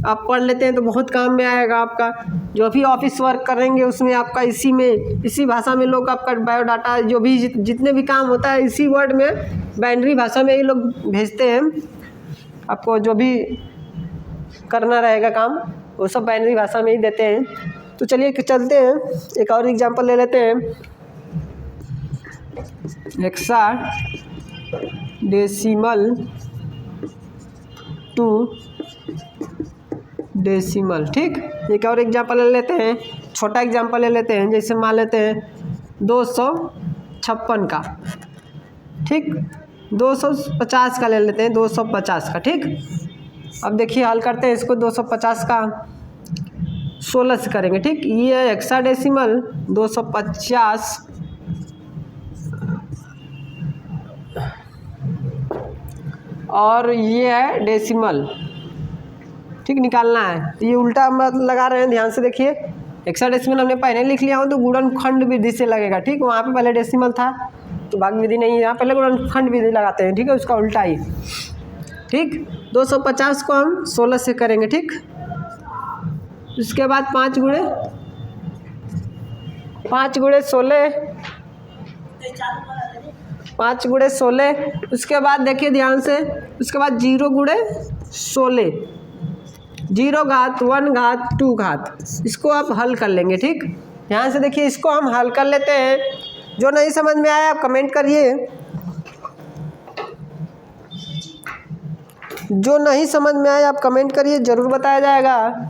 आप पढ़ लेते हैं तो बहुत काम में आएगा आपका। जो भी ऑफिस वर्क करेंगे उसमें आपका इसी में, इसी भाषा में लोग आपका बायोडाटा, जो भी जितने भी काम होता है इसी वर्ड में, बाइनरी भाषा में ही लोग भेजते हैं आपको। जो भी करना रहेगा काम वो सब बाइनरी भाषा में ही देते हैं। तो चलिए चलते हैं, एक और एग्जांपल ले लेते हैं। Hexadecimal to decimal. ठीक, एक और एग्जांपल ले लेते हैं, छोटा एग्जांपल ले लेते हैं, जैसे मान लेते हैं 256 का। ठीक, 250 का ले लेते हैं, 250 का। ठीक, अब देखिए हल करते हैं इसको, 250 का 16 से करेंगे। ठीक, ये हेक्साडेसिमल 250 और ये है डेसिमल। ठीक, निकालना है, ये उल्टा हम लगा रहे हैं, ध्यान से देखिए। हेक्साडेसिमल हमने पहले लिख लिया हो तो गुणनखंड विधि से लगेगा। ठीक, वहाँ पे पहले डेसिमल था तो भाग विधि नहीं है, यहाँ पहले गुणनखंड विधि लगाते हैं। ठीक है, उसका उल्टा ही। ठीक, 250 को हम 16 से करेंगे। ठीक, उसके बाद 5 गुणे 16, 5 गुणे 16, उसके बाद देखिए ध्यान से, उसके बाद 0 गुणे 16, 0 घात 1 घात 2 घात, इसको आप हल कर लेंगे। ठीक, ध्यान से देखिए, इसको हम हल कर लेते हैं। जो नहीं समझ में आया आप कमेंट करिए, जो नहीं समझ में आया आप कमेंट करिए, ज़रूर बताया जाएगा।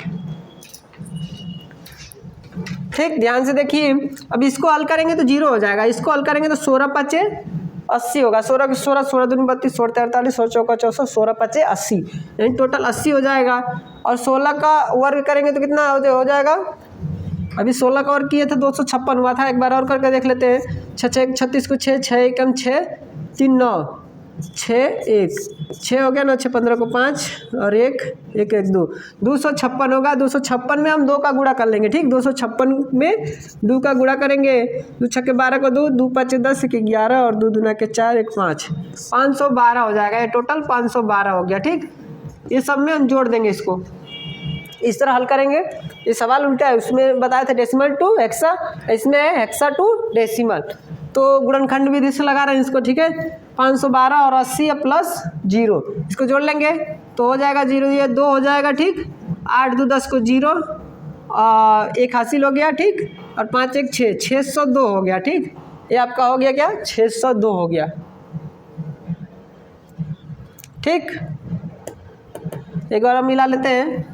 ठीक, ध्यान से देखिए, अब इसको हल करेंगे तो 0 हो जाएगा, इसको हल करेंगे तो 16 पचे 80 होगा। 16 16 16 दूनी 32, 16 43, 16 चौका 64, 16 पचे 80, यानी टोटल 80 हो जाएगा। और 16 का वर्ग करेंगे तो कितना हो जाएगा, अभी 16 का वर्ग किए थे 256 हुआ था, एक बार और करके देख लेते हैं। 6 36 को 6 6 एकम 6 3 9 6 1 6 हो गया, 9 6 15 को 5 और 1 1 1 2, 256 होगा। 256 में हम 2 का गुणा कर लेंगे। ठीक, 256 में 2 का गुणा करेंगे, 2 छक्के 12 को 2, 2 5 10 1 11 और 2 दूना के 4 1 5, 512 हो जाएगा। ये टोटल 512 हो गया। ठीक, ये सब में हम जोड़ देंगे, इसको इस तरह हल करेंगे। ये सवाल उल्टा है, उसमें बताया था डेसिमल टू हेक्सा, इसमें है हेक्सा टू डेसिमल, तो गुणनखंड विधि से लगा रहे हैं इसको। ठीक है, 512 और 80 प्लस 0, इसको जोड़ लेंगे तो हो जाएगा 0, ये 2 हो जाएगा। ठीक, 8 2 10 को 0, 1 हासिल हो गया। ठीक, और 5 1 6, 602 हो गया। ठीक, ये आपका हो गया क्या, 602 हो गया। ठीक, एक बार हम मिला लेते हैं,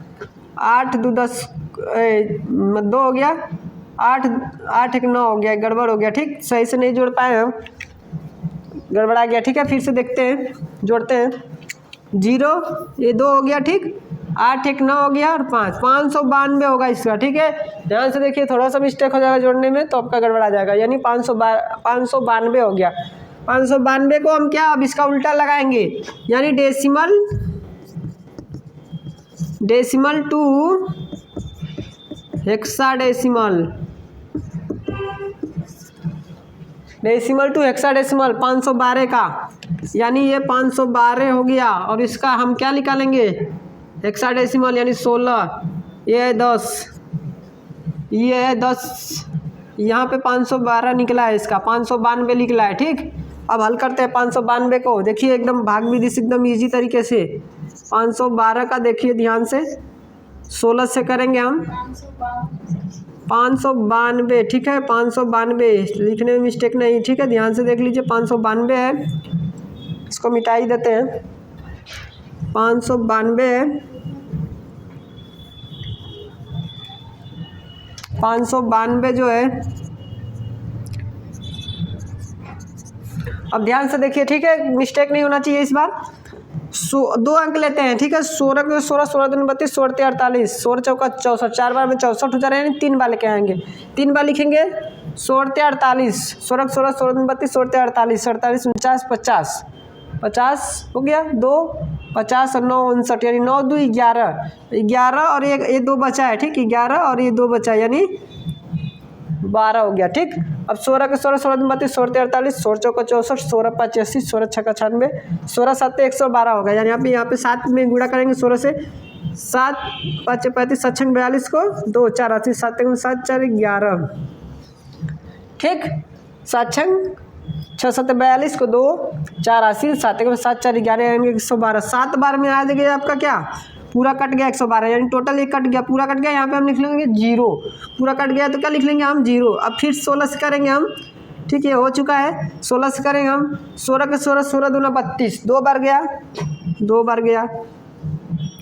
8 2 10 2 हो गया, 8 8 1 9 हो गया, गड़बड़ हो गया। ठीक, सही से नहीं जोड़ पाए हम, गड़बड़ा गया। ठीक है, फिर से देखते हैं, जोड़ते हैं। 0 ये 2 हो गया। ठीक, 8 1 9 हो गया और 5 592 होगा इसका। ठीक है, ध्यान से देखिए, थोड़ा सा मिस्टेक हो जाएगा जोड़ने में तो आपका गड़बड़ा जाएगा, यानी 592 हो गया। 592 को हम क्या, अब इसका उल्टा लगाएंगे, यानी decimal to hexadecimal. Decimal to hexadecimal 512 का, यानी ये 512 हो गया। और इसका हम क्या निकालेंगे, हेक्साडेसिमल यानी 16, ये है 10, ये है 10, यहाँ पे 512 निकला है, इसका 592 निकला है। ठीक, अब हल करते हैं 592 को। देखिए एकदम भाग विधि से एकदम ईजी तरीके से 512 का देखिए ध्यान से, 16 से करेंगे हम 592। ठीक है, 592 लिखने में मिस्टेक नहीं, ठीक है, ध्यान से देख लीजिए 592 है, इसको मिटाई देते हैं। 592 है, 592 जो है, अब ध्यान से देखिए, ठीक है, मिस्टेक नहीं होना चाहिए इस बार। 2 अंक लेते हैं, ठीक है, 16 के 16, 16 दूनी 32, 16 ते 48, 16 चौका 64, 4 बार में 64 हो जा रहे हैं, 3 बार लेके आएंगे, 3 बार लिखेंगे 16 ते 48, 16 16, 16 दूनी 32, 16 ते 48, 48 49, 50, 50 हो गया, 2 50 और 9 59, यानी 9 2 11, 11 और ये 2 बचा है। ठीक, 11 और ये 2 बचा यानी 12 हो गया। ठीक, अब 16 के 16, 16 दूनी 32, 16 ते 48, 16 चौका 64, 16 5 80, 16 छक्का 96, 16 7 112 होगा, यानी यहाँ पे 7 में गुणा करेंगे 16 से, 7 5 35, 7 6 42 को 2 4 80, 7 7 4 11। ठीक, 7 6 7 42 को 2 4 80, 7 7 4 11 112, 7 बार में आ जाएगा आपका क्या, पूरा कट गया 112, यानी टोटल एक कट गया, पूरा कट गया। यहाँ पे हम लिख लेंगे 0, पूरा कट गया तो क्या लिख लेंगे हम 0। अब फिर 16 से करेंगे हम, ठीक है, हो चुका है, 16 से करेंगे हम, 16 के 16, 16 दूना 32, 2 बार गया, 2 बार गया,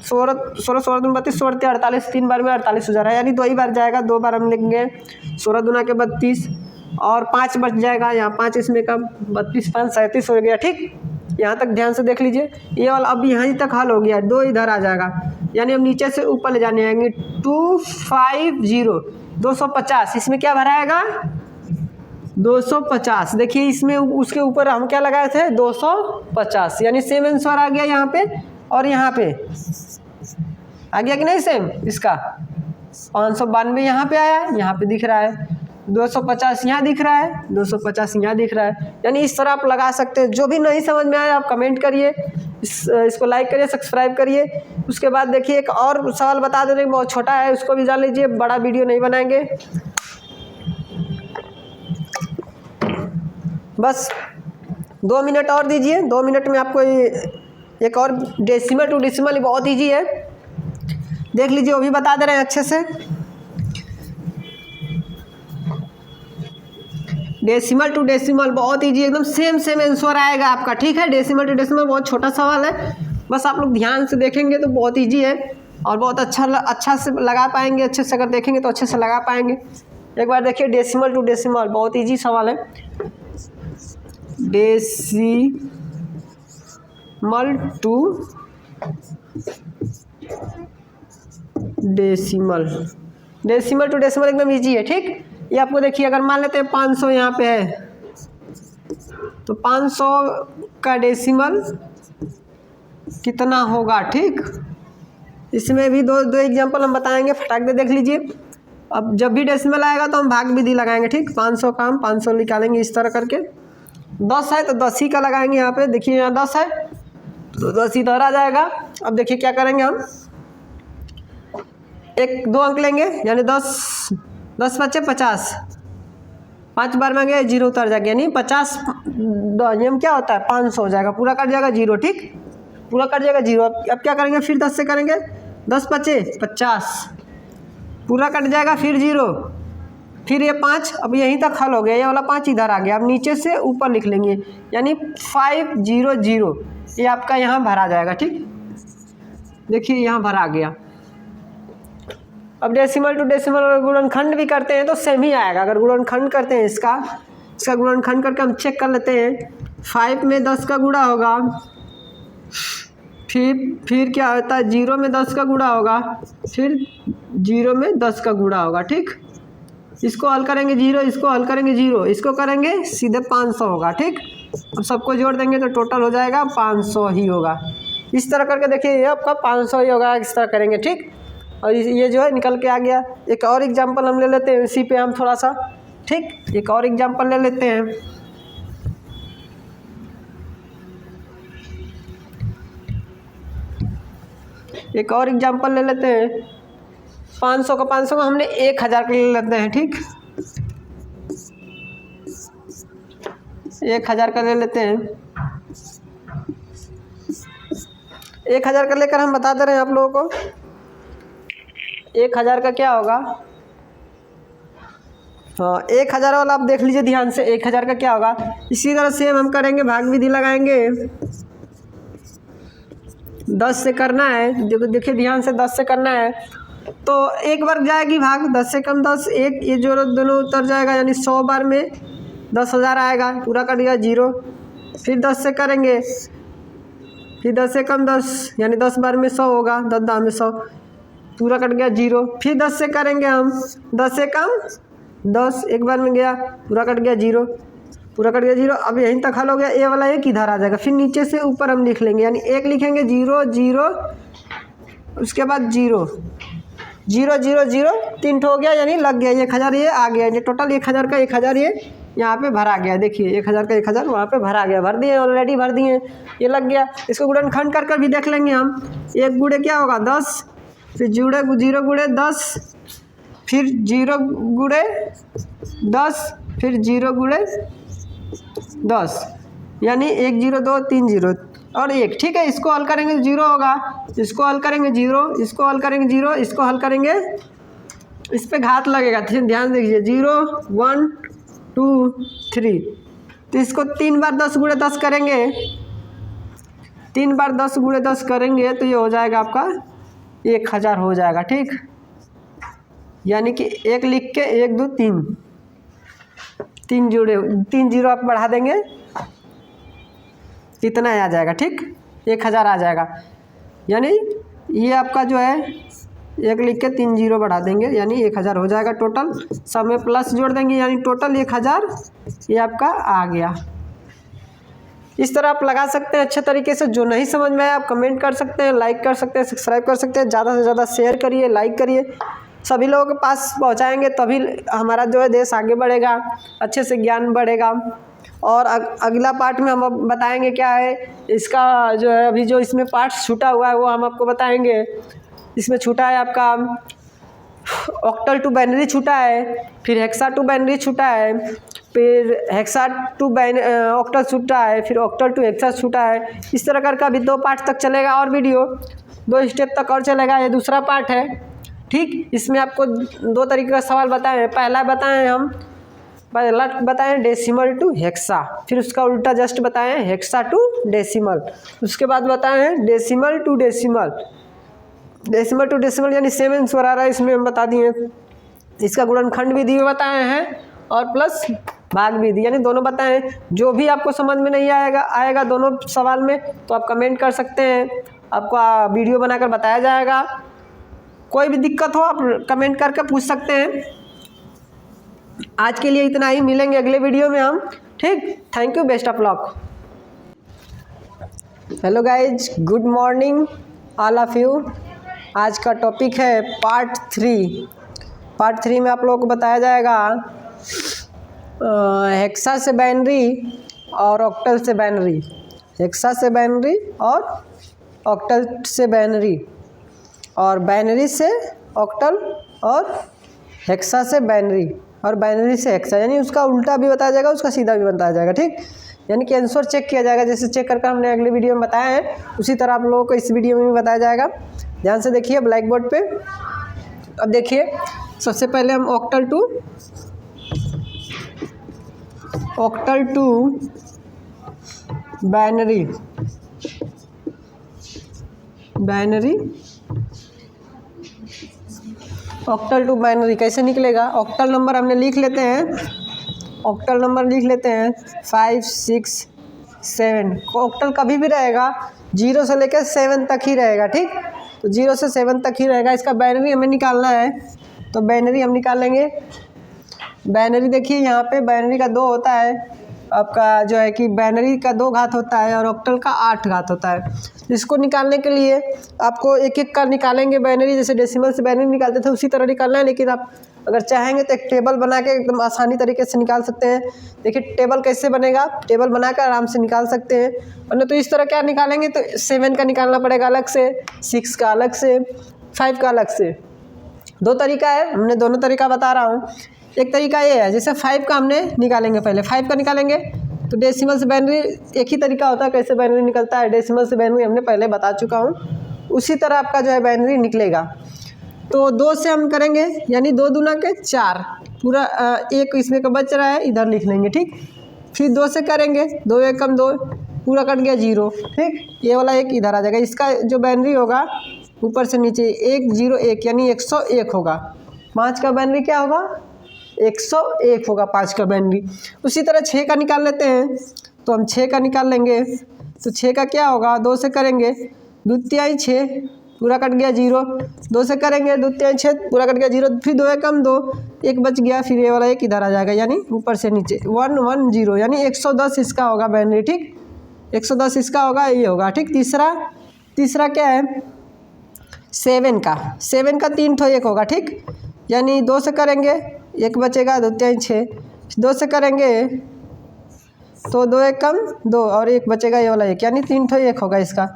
16 16 16 दूना 32, 16 ते 48, 3 बार में 48 हो जा रहा है, यानी 2 ही बार जाएगा, 2 बार हम लिखेंगे 16 दूना के 32 और 5 बच जाएगा, यहाँ 5 इसमें कम, 32 5 37 हो गया। ठीक, यहाँ तक ध्यान से देख लीजिए, ये वाला अब यहाँ तक हल हो गया, 2 इधर आ जाएगा, यानी हम नीचे से ऊपर ले जाने आएंगे 250 250, इसमें क्या भराएगा 250। देखिए इसमें उसके ऊपर हम क्या लगाए थे 250, यानी सेम आंसर आ गया यहाँ पे और यहाँ पे आ गया कि नहीं सेम। इसका 592 यहाँ पे आया, यहाँ पे दिख रहा है 250, यहाँ दिख रहा है 250, यहाँ दिख रहा है, यानी इस तरह आप लगा सकते हैं। जो भी नहीं समझ में आया आप कमेंट करिए, इसको लाइक करिए, सब्सक्राइब करिए। उसके बाद देखिए एक और सवाल बता दे रहे हैं, बहुत छोटा है, उसको भी जान लीजिए, बड़ा वीडियो नहीं बनाएंगे। बस 2 मिनट और दीजिए, 2 मिनट में आपको एक और डेसिमल टू डेसिमल बहुत ईजी है, देख लीजिए, वो भी बता दे रहे हैं अच्छे से। डेसिमल टू डेसिमल बहुत ईजी, एकदम सेम आंसर आएगा आपका। ठीक है, डेसिमल टू डेसिमल बहुत छोटा सवाल है, बस आप लोग ध्यान से देखेंगे तो बहुत ईजी है और बहुत अच्छा से लगा पाएंगे। अच्छे से अगर देखेंगे तो अच्छे से लगा पाएंगे। एक बार देखिए डेसिमल टू डेसिमल बहुत ईजी सवाल है। Decimal to decimal, decimal to decimal एकदम ईजी है। ठीक, ये आपको देखिए, अगर मान लेते हैं 500 यहाँ पे है तो 500 का डेसिमल कितना होगा। ठीक, इसमें भी दो एग्जांपल हम बताएंगे, फटाक दे देख लीजिए। अब जब भी डेसिमल आएगा तो हम भाग विधि लगाएंगे। ठीक, 500 का हम 500 निकालेंगे इस तरह करके। 10 है तो 10 ही का लगाएंगे, यहाँ पे देखिए यहाँ 10 है तो 10 इधर आ जाएगा। अब देखिए क्या करेंगे हम, 2 अंक लेंगे, यानी 10 10 बचे 50, 5 बार में गया 0 उतर जाएगा, यानी 50 नियम क्या होता है 500 हो जाएगा, पूरा कट जाएगा 0। ठीक, पूरा कट जाएगा 0। अब क्या करेंगे, फिर 10 से करेंगे, 10 बचे 50, पूरा कट जाएगा, फिर 0, फिर ये 5, अब यहीं तक हल हो गया, ये वाला 5 इधर आ गया। अब नीचे से ऊपर लिख लेंगे, यानी 500, ये आपका यहाँ भरा जाएगा। ठीक, देखिए यहाँ भरा गया। अब डेसिमल टू डेसिमल अगर गुणनखंड भी करते हैं तो सेम ही आएगा। अगर गुणनखंड करते हैं इसका गुणनखंड करके हम चेक कर लेते हैं। 5 में 10 का गुणा होगा, फिर क्या होता है 0 में 10 का गुणा होगा, फिर 0 में 10 का गुणा होगा। ठीक, इसको हल करेंगे 0, इसको हल करेंगे 0, इसको करेंगे सीधे 500 होगा। ठीक, अब सबको जोड़ देंगे तो टोटल हो जाएगा 500 ही होगा। इस तरह करके देखिए ये आपका 500 ही होगा, इस तरह करेंगे। ठीक, और ये जो है निकल के आ गया। एक और एग्जांपल हम ले लेते हैं, इसी पे हम थोड़ा सा, ठीक, एक और एग्जांपल ले लेते हैं। एक और एग्जांपल ले लेते हैं। 500 का हमने 1000 का ले लेते हैं, ठीक। 1000 का ले लेते हैं। 1000 का लेकर हम बता दे रहे हैं आप लोगों को 1000 का क्या होगा। हाँ, 1000 वाला आप देख लीजिए ध्यान से, 1000 का क्या होगा। इसी तरह से हम करेंगे, भाग विधि लगाएंगे। 10 से करना है, देखिए ध्यान से 10 से करना है तो एक बार जाएगी भाग, 10 से कम 10, एक ये जो दोनों उतर जाएगा, यानी 100 बार में 10,000 आएगा, पूरा कट गया 0। फिर 10 से करेंगे, फिर 10 से कम 10, यानी 10 बार में 100 होगा, 10 दाम में 100, पूरा कट गया 0। फिर 10 से करेंगे हम, 10 से कम 10, एक बार में गया, पूरा कट गया 0, पूरा कट गया 0। अब यहीं तक हल हो गया, ए वाला एक इधर आ जाएगा। फिर नीचे से ऊपर हम लिख लेंगे, यानी 1 लिखेंगे, 0 0, उसके बाद 0 0 0 0, 3 हो गया, यानी लग गया 1000, ये आ गया, ये टोटल 1000 का 1000 ये यहाँ पे भरा गया। देखिए 1000 का 1000 वहाँ पे भरा गया, भर दिए, ऑलरेडी भर दिए, ये लग गया। इसको गुणनखंड कर भी देख लेंगे हम। 1 गुणे क्या होगा 10, फिर 0 गुणे 10, फिर 0 गुणे 10, फिर 0 गुणे 10, यानी 1 0 2 3 0 और 1, ठीक है। इसको हल करेंगे 0 होगा, इसको हल करेंगे 0, इसको हल करेंगे 0, इसको हल करेंगे, इस पे घात लगेगा, ध्यान देखिए 0 1 2 3। तो इसको 3 बार 10 गुणे 10 करेंगे, 3 बार 10 गुणे 10 करेंगे तो ये हो जाएगा आपका 1000 हो जाएगा, ठीक। यानी कि 1 लिख के 1 2 3, 3 जुड़े, 3 0 आप बढ़ा देंगे, इतना आ जाएगा, ठीक। 1000 आ जाएगा, यानी ये आपका जो है 1 लिख के 3 0 बढ़ा देंगे, यानी 1000 हो जाएगा टोटल। सब में प्लस जोड़ देंगे, यानी टोटल 1000 ये आपका आ गया। इस तरह आप लगा सकते हैं अच्छे तरीके से। जो नहीं समझ में आया आप कमेंट कर सकते हैं, लाइक कर सकते हैं, सब्सक्राइब कर सकते हैं। ज़्यादा से ज़्यादा शेयर करिए, लाइक करिए, सभी लोगों के पास पहुंचाएंगे तभी हमारा जो है देश आगे बढ़ेगा, अच्छे से ज्ञान बढ़ेगा। और अगला पार्ट में हम अब बताएंगे क्या है इसका जो है, अभी जो इसमें पार्ट छूटा हुआ है वो हम आपको बताएंगे। इसमें छूटा है आपका ऑक्टल टू बाइनरी छूटा है, फिर हेक्सा टू बाइनरी छूटा है, फिर हेक्सा टू ऑक्टल छूटा है, फिर ऑक्टल टू हेक्सा छूटा है। इस तरह करके अभी 2 पार्ट तक चलेगा और वीडियो 2 स्टेप तक और चलेगा। ये दूसरा पार्ट है, ठीक। इसमें आपको 2 तरीके का सवाल बताए हैं। पहला बताएं डेसिमल टू हेक्सा, फिर उसका उल्टा जस्ट बताएं हेक्सा टू डेसिमल। उसके बाद बताएं decimal to decimal, decimal to decimal यानी सेम आंसर आ रहा है, इसमें हम बता दिए। इसका गुणनखंड विधि भी बताए हैं और प्लस भाग विधि, यानी दोनों बताएं। जो भी आपको समझ में नहीं आएगा दोनों सवाल में तो आप कमेंट कर सकते हैं, आपको वीडियो बनाकर बताया जाएगा। कोई भी दिक्कत हो आप कमेंट करके पूछ सकते हैं। आज के लिए इतना ही, मिलेंगे अगले वीडियो में हम, ठीक। Thank you, best of luck. Hello guys, good morning all of you. आज का टॉपिक है पार्ट 3। पार्ट 3 में आप लोगों को बताया जाएगा हेक्सा से बाइनरी और ऑक्टल से बाइनरी, हेक्सा से बाइनरी और ऑक्टल से बाइनरी, और बाइनरी से ऑक्टल, और हेक्सा से बाइनरी, और बाइनरी से हेक्सा, यानी उसका उल्टा भी बताया जाएगा, उसका सीधा भी बताया जाएगा, ठीक। यानी कि आंसर चेक किया जाएगा, जैसे चेक करके हमने अगले वीडियो में बताया है उसी तरह आप लोगों को इस वीडियो में भी बताया जाएगा। ध्यान से देखिए ब्लैक बोर्ड पे। अब देखिए सबसे पहले हम octal to binary octal to binary कैसे निकलेगा। ऑक्टल नंबर हमने लिख लेते हैं, ऑक्टल नंबर लिख लेते हैं 5 6 7। ऑक्टल कभी भी रहेगा 0 से लेकर 7 तक ही रहेगा, ठीक। तो 0 से 7 तक ही रहेगा। इसका बाइनरी हमें निकालना है, तो बाइनरी हम निकाल लेंगे। बाइनरी देखिए यहाँ पे बाइनरी का 2 होता है, आपका जो है कि बाइनरी का 2 घात होता है और ऑक्टल का 8 घात होता है। इसको निकालने के लिए आपको एक एक का निकालेंगे बाइनरी, जैसे डेसिमल से बाइनरी निकालते थे उसी तरह निकालना है, लेकिन आप अगर चाहेंगे तो एक टेबल बना के एकदम आसानी तरीके से निकाल सकते हैं। देखिए टेबल कैसे बनेगा, टेबल बनाकर आराम से निकाल सकते हैं। वरना तो इस तरह क्या निकालेंगे तो 7 का निकालना पड़ेगा अलग से, 6 का अलग से, 5 का अलग से। 2 तरीका है, हमने दोनों तरीका बता रहा हूँ। एक तरीका ये है, जैसे 5 का हमने निकालेंगे, पहले 5 का निकालेंगे तो डेसिमल से बाइनरी एक ही तरीका होता है, कैसे बाइनरी निकलता है डेसिमल से बाइनरी हमने पहले बता चुका हूँ, उसी तरह आपका जो है बाइनरी निकलेगा। तो 2 से हम करेंगे यानी 2 दूना के 4, पूरा एक इसमें का बच रहा है, इधर लिख लेंगे, ठीक। फिर 2 से करेंगे, 2 एकम 2, पूरा कट गया 0, ठीक। ये वाला 1 इधर आ जाएगा, इसका जो बाइनरी होगा ऊपर से नीचे 1 0 1 यानी 101 होगा। 5 का बाइनरी क्या होगा, 101 होगा 5 का बाइनरी। उसी तरह 6 का निकाल लेते हैं, तो हम 6 का निकाल लेंगे, तो 6 का क्या होगा, 2 से करेंगे 2 तिहाई 6, पूरा कट गया 0, 2 से करेंगे 2 तिहाई 6, पूरा कट गया 0, फिर 2 एकम 2, 1 बच गया, फिर ये वाला 1 इधर आ जाएगा, यानी ऊपर से नीचे 1 1 0 यानी 110 इसका होगा बाइनरी, ठीक। 110 इसका होगा, ये होगा, ठीक। तीसरा क्या है, 7 का 3 ठो 1 होगा, ठीक। यानी 2 से करेंगे 1 बचेगा, 2 तिहाई 6, 2 से करेंगे तो 2 एकम 2 और 1 बचेगा, ये वाला 1 यानी 3 ठो 1 होगा इसका।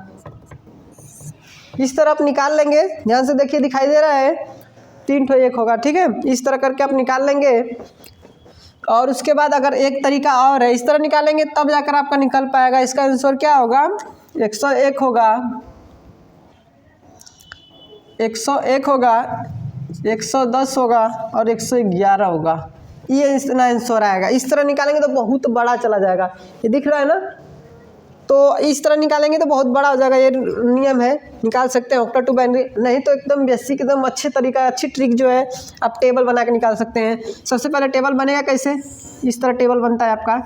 इस तरह आप निकाल लेंगे, ध्यान से देखिए दिखाई दे रहा है, 3 ठो 1 होगा, ठीक है। इस तरह करके आप निकाल लेंगे। और उसके बाद अगर एक तरीका और है, इस तरह निकालेंगे तब जाकर आपका निकल पाएगा। इसका आंसर क्या होगा, 101 होगा, 101 होगा, 110 होगा और 111 होगा, ये इतना आंसर आएगा। इस तरह निकालेंगे तो बहुत बड़ा चला जाएगा, ये दिख रहा है ना। तो इस तरह निकालेंगे तो बहुत बड़ा हो जाएगा, ये नियम है, निकाल सकते हैं ऑक्टल टू बाइनरी। नहीं तो एकदम बेसिक एकदम अच्छे तरीका, अच्छी ट्रिक जो है आप टेबल बना के निकाल सकते हैं। सबसे पहले टेबल बनेगा कैसे, इस तरह टेबल बनता है आपका,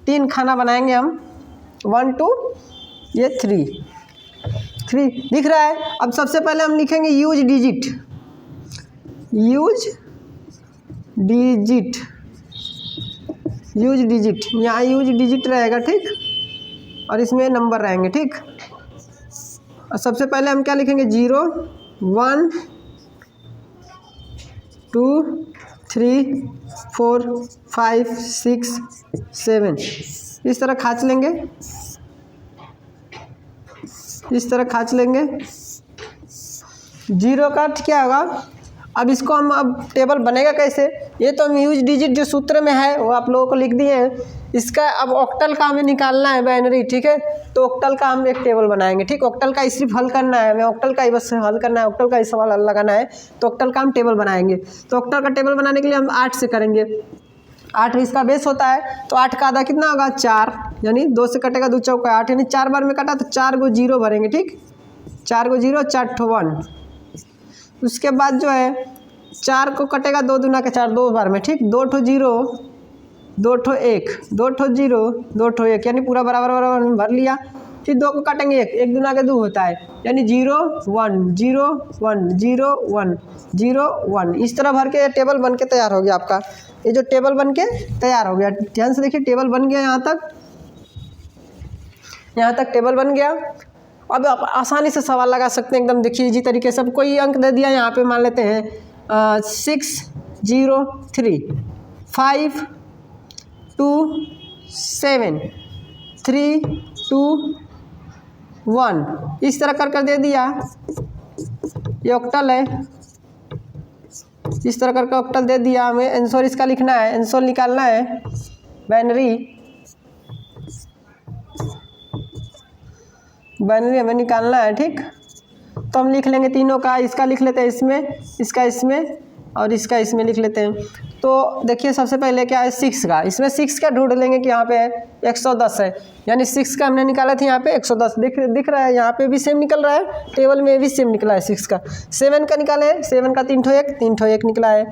3 खाना बनाएंगे हम, 1 2 ये 3 दिख रहा है। अब सबसे पहले हम लिखेंगे यूज डिजिट, यहाँ यूज डिजिट रहेगा, ठीक। और इसमें नंबर रहेंगे, ठीक। और सबसे पहले हम क्या लिखेंगे, 0 1 2 3 4 5 6 7, इस तरह खाच लेंगे, इस तरह खाच लेंगे। 0 का क्या होगा, अब इसको हम अब टेबल बनेगा कैसे, ये तो हम यूज डिजिट जो सूत्र में है वो आप लोगों को लिख दिए हैं। इसका अब ऑक्टल का हमें निकालना है बाइनरी, ठीक है। तो ऑक्टल का हम एक टेबल बनाएंगे, ठीक। ऑक्टल का सिर्फ हल करना है हमें, ऑक्टल का ही बस हल करना है, ऑक्टल का ही सवाल हल लगाना है, तो ऑक्टल का हम टेबल बनाएंगे। तो ऑक्टल का टेबल बनाने के लिए हम 8 से करेंगे, 8 इसका बेस होता है, तो 8 का आधा कितना होगा, 4, यानी 2 से कटेगा 2 चौका 8, यानी 4 बार में कटा तो 4 को 0 भरेंगे, ठीक। 4 को 0, 4 ठो 1। उसके बाद जो है 4 को कटेगा 2 दूना के 4, 2 बार में, ठीक। 2 ठो 0, 2 ठो 1, 2 ठो 0, 2 ठो 1, यानी पूरा बराबर बराबर भर लिया। फिर 2 को काटेंगे 1 दूना के 2 होता है, यानी 0 1 0 1 0 1 0 1, इस तरह भर के टेबल बन के तैयार हो गया आपका। ये जो टेबल बन के तैयार हो गया, ध्यान से देखिए टेबल बन गया, यहाँ तक टेबल बन गया। अब आप आसानी से सवाल लगा सकते हैं एकदम, देखिए इजी तरीके से। कोई अंक दे दिया यहाँ पे, मान लेते हैं 6 0 3 5 2 7 3 2 1, इस तरह कर दे दिया, ये ऑक्टल है। इस तरह करके ऑक्टल दे दिया, हमें आंसर इसका लिखना है, आंसर निकालना है बाइनरी हमें निकालना है, ठीक। तो हम लिख लेंगे तीनों का, इसका लिख लेते हैं इसमें, इसका इसमें और इसका इसमें लिख लेते हैं। तो देखिए सबसे पहले क्या है, 6 का, इसमें 6 का ढूंढ लेंगे कि यहाँ पे 110 है, यानी 6 का हमने निकाला था, यहाँ पे 110 दिख रहा है, यहाँ पे भी सेम निकल रहा है, टेबल में भी सेम निकला है 6 का। 7 का निकाले है, 7 का 3 ठो 1 निकला है।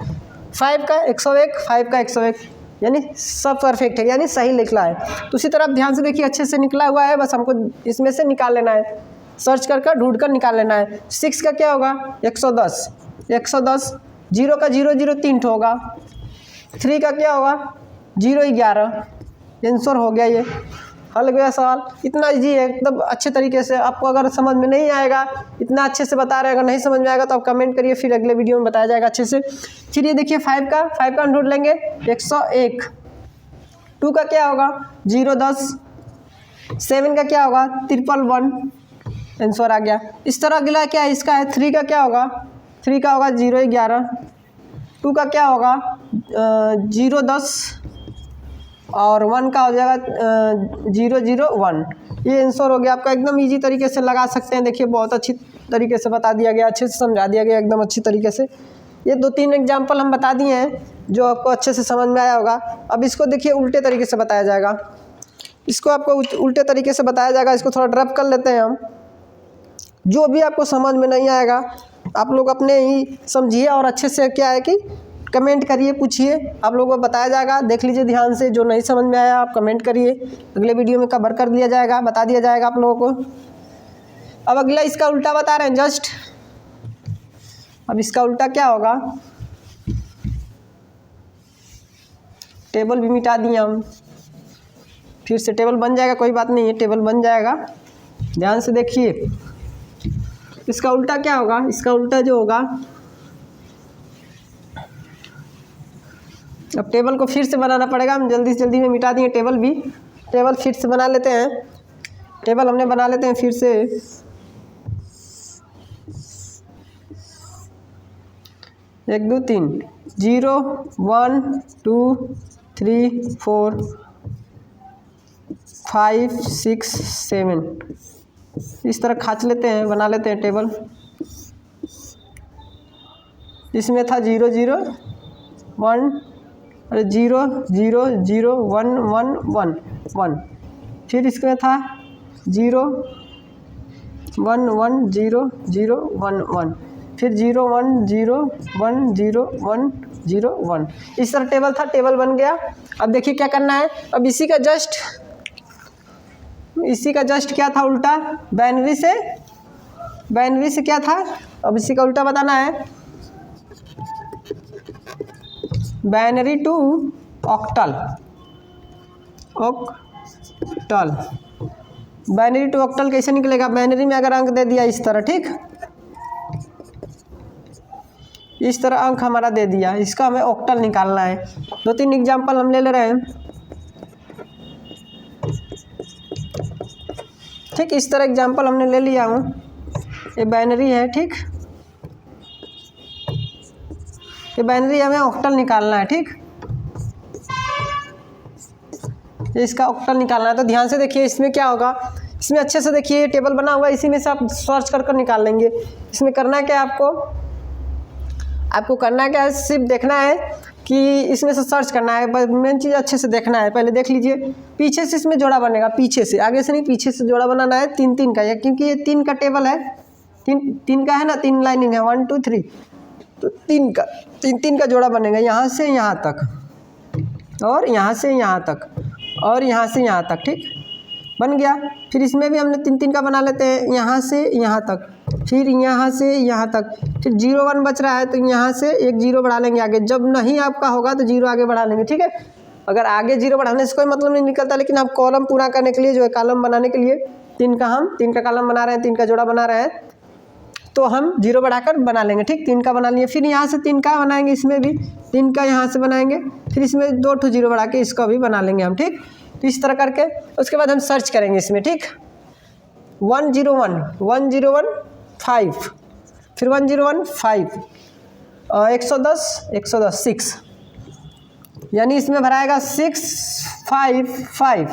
5 का 101, 5 का 101, यानी सब परफेक्ट है, यानी सही निकला है। तो उसी तरह ध्यान से देखिए अच्छे से निकला हुआ है, बस हमको इसमें से निकाल लेना है, सर्च कर ढूंढ कर निकाल लेना है। 6 का क्या होगा, 110, 0 का 0 0 3 ठो होगा। 3 का क्या होगा, 0 11, आंसर हो गया, ये हल गया सवाल। इतना इजी है एकदम अच्छे तरीके से। आपको अगर समझ में नहीं आएगा, इतना अच्छे से बता रहे हैं, अगर नहीं समझ में आएगा तो आप कमेंट करिए, फिर अगले वीडियो में बताया जाएगा अच्छे से। फिर ये देखिए 5 का ढूंढ लेंगे 101। 2 का क्या होगा 0 10। 7 का क्या होगा 111, आंसर आ गया। इस तरह अगला क्या है इसका है 3 का क्या होगा 3 का होगा 0 11। 2 का क्या होगा 0 10 और 1 का हो जाएगा 0 0 1। ये आंसर हो गया आपका। एकदम इजी तरीके से लगा सकते हैं। देखिए बहुत अच्छी तरीके से बता दिया गया, अच्छे से समझा दिया गया एकदम अच्छी तरीके से। ये 2-3 एग्जाम्पल हम बता दिए हैं जो आपको अच्छे से समझ में आया होगा। अब इसको देखिए उल्टे तरीके से बताया जाएगा। इसको आपको उल्टे तरीके से बताया जाएगा। इसको थोड़ा ड्रॉप कर लेते हैं हम। जो भी आपको समझ में नहीं आएगा आप लोग अपने ही समझिए और अच्छे से क्या है कि कमेंट करिए, पूछिए, आप लोगों को बताया जाएगा। देख लीजिए ध्यान से, जो नहीं समझ में आया आप कमेंट करिए, अगले वीडियो में कवर कर दिया जाएगा, बता दिया जाएगा आप लोगों को। अब अगला इसका उल्टा बता रहे हैं जस्ट। अब इसका उल्टा क्या होगा, टेबल भी मिटा दिए हम, फिर से टेबल बन जाएगा, कोई बात नहीं है, टेबल बन जाएगा। ध्यान से देखिए इसका उल्टा क्या होगा। इसका उल्टा जो होगा, अब टेबल को फिर से बनाना पड़ेगा। हम जल्दी से जल्दी में मिटा दिए टेबल भी। टेबल फिर से बना लेते हैं। टेबल हमने बना लेते हैं फिर से। 1 2 3 0 1 2 3 4 5 6 7 इस तरह खाच लेते हैं, बना लेते हैं टेबल। इसमें था 0 0 1 अरे 0 0 0 1 1 1 1। फिर इसमें था 0 1 1 0 0 1 1। फिर 0 1 0 1 0 1 0 1। इस तरह टेबल था, टेबल बन गया। अब देखिए क्या करना है। अब इसी का जस्ट क्या था उल्टा, बाइनरी से क्या था। अब इसी का उल्टा बताना है, binary to octal. Binary to octal कैसे निकलेगा, बाइनरी में अगर अंक दे दिया इस तरह, ठीक, इस तरह अंक हमारा दे दिया, इसका हमें ऑक्टल निकालना है। 2-3 एग्जाम्पल हम ले रहे हैं, ठीक। इस तरह एग्जाम्पल हमने ले लिया हूँ। ये बाइनरी है, ठीक, ये बाइनरी हमें ऑक्टल निकालना है, ठीक। इसका ऑक्टल निकालना है तो ध्यान से देखिए इसमें क्या होगा। इसमें अच्छे से देखिए टेबल बना हुआ है, इसी में से आप सर्च कर निकाल लेंगे। इसमें करना क्या है, आपको करना क्या है, सिर्फ देखना है कि इसमें से सर्च करना है। मेन चीज़ अच्छे से देखना है। पहले देख लीजिए पीछे से इसमें जोड़ा बनेगा, पीछे से, आगे से नहीं, पीछे से जोड़ा बनाना है 3-3 का, क्योंकि ये 3 का टेबल है, 3 का है ना, 3 लाइनिंग है, 1 2 3, तो 3 का जोड़ा बनेगा। यहाँ से यहाँ तक और यहाँ से यहाँ तक और यहाँ से यहाँ तक, ठीक, बन गया। फिर इसमें भी हमने 3-3 का बना लेते हैं, यहाँ से यहाँ तक, फिर यहाँ से यहाँ तक। फिर 0 1 बच रहा है तो यहाँ से एक 0 बढ़ा लेंगे आगे। जब नहीं आपका होगा तो 0 आगे बढ़ा लेंगे, ठीक है। अगर आगे 0 बढ़ाने से कोई मतलब नहीं निकलता, लेकिन आप कॉलम पूरा करने के लिए जो है, कॉलम बनाने के लिए 3 का कॉलम बना रहे हैं, 3 का जोड़ा बना रहे हैं, तो हम 0 बढ़ाकर बना लेंगे, ठीक। 3 का बना लिए, फिर यहाँ से 3 का बनाएंगे, इसमें भी 3 का यहाँ से बनाएंगे, फिर इसमें 2 0 बढ़ा के इसका भी बना लेंगे हम, ठीक। तो इस तरह करके उसके बाद हम सर्च करेंगे इसमें, ठीक। 1 0 1 1 0 1 5, फिर 1 0 1 5, 110 6, यानी इसमें भराएगा 6 5 5,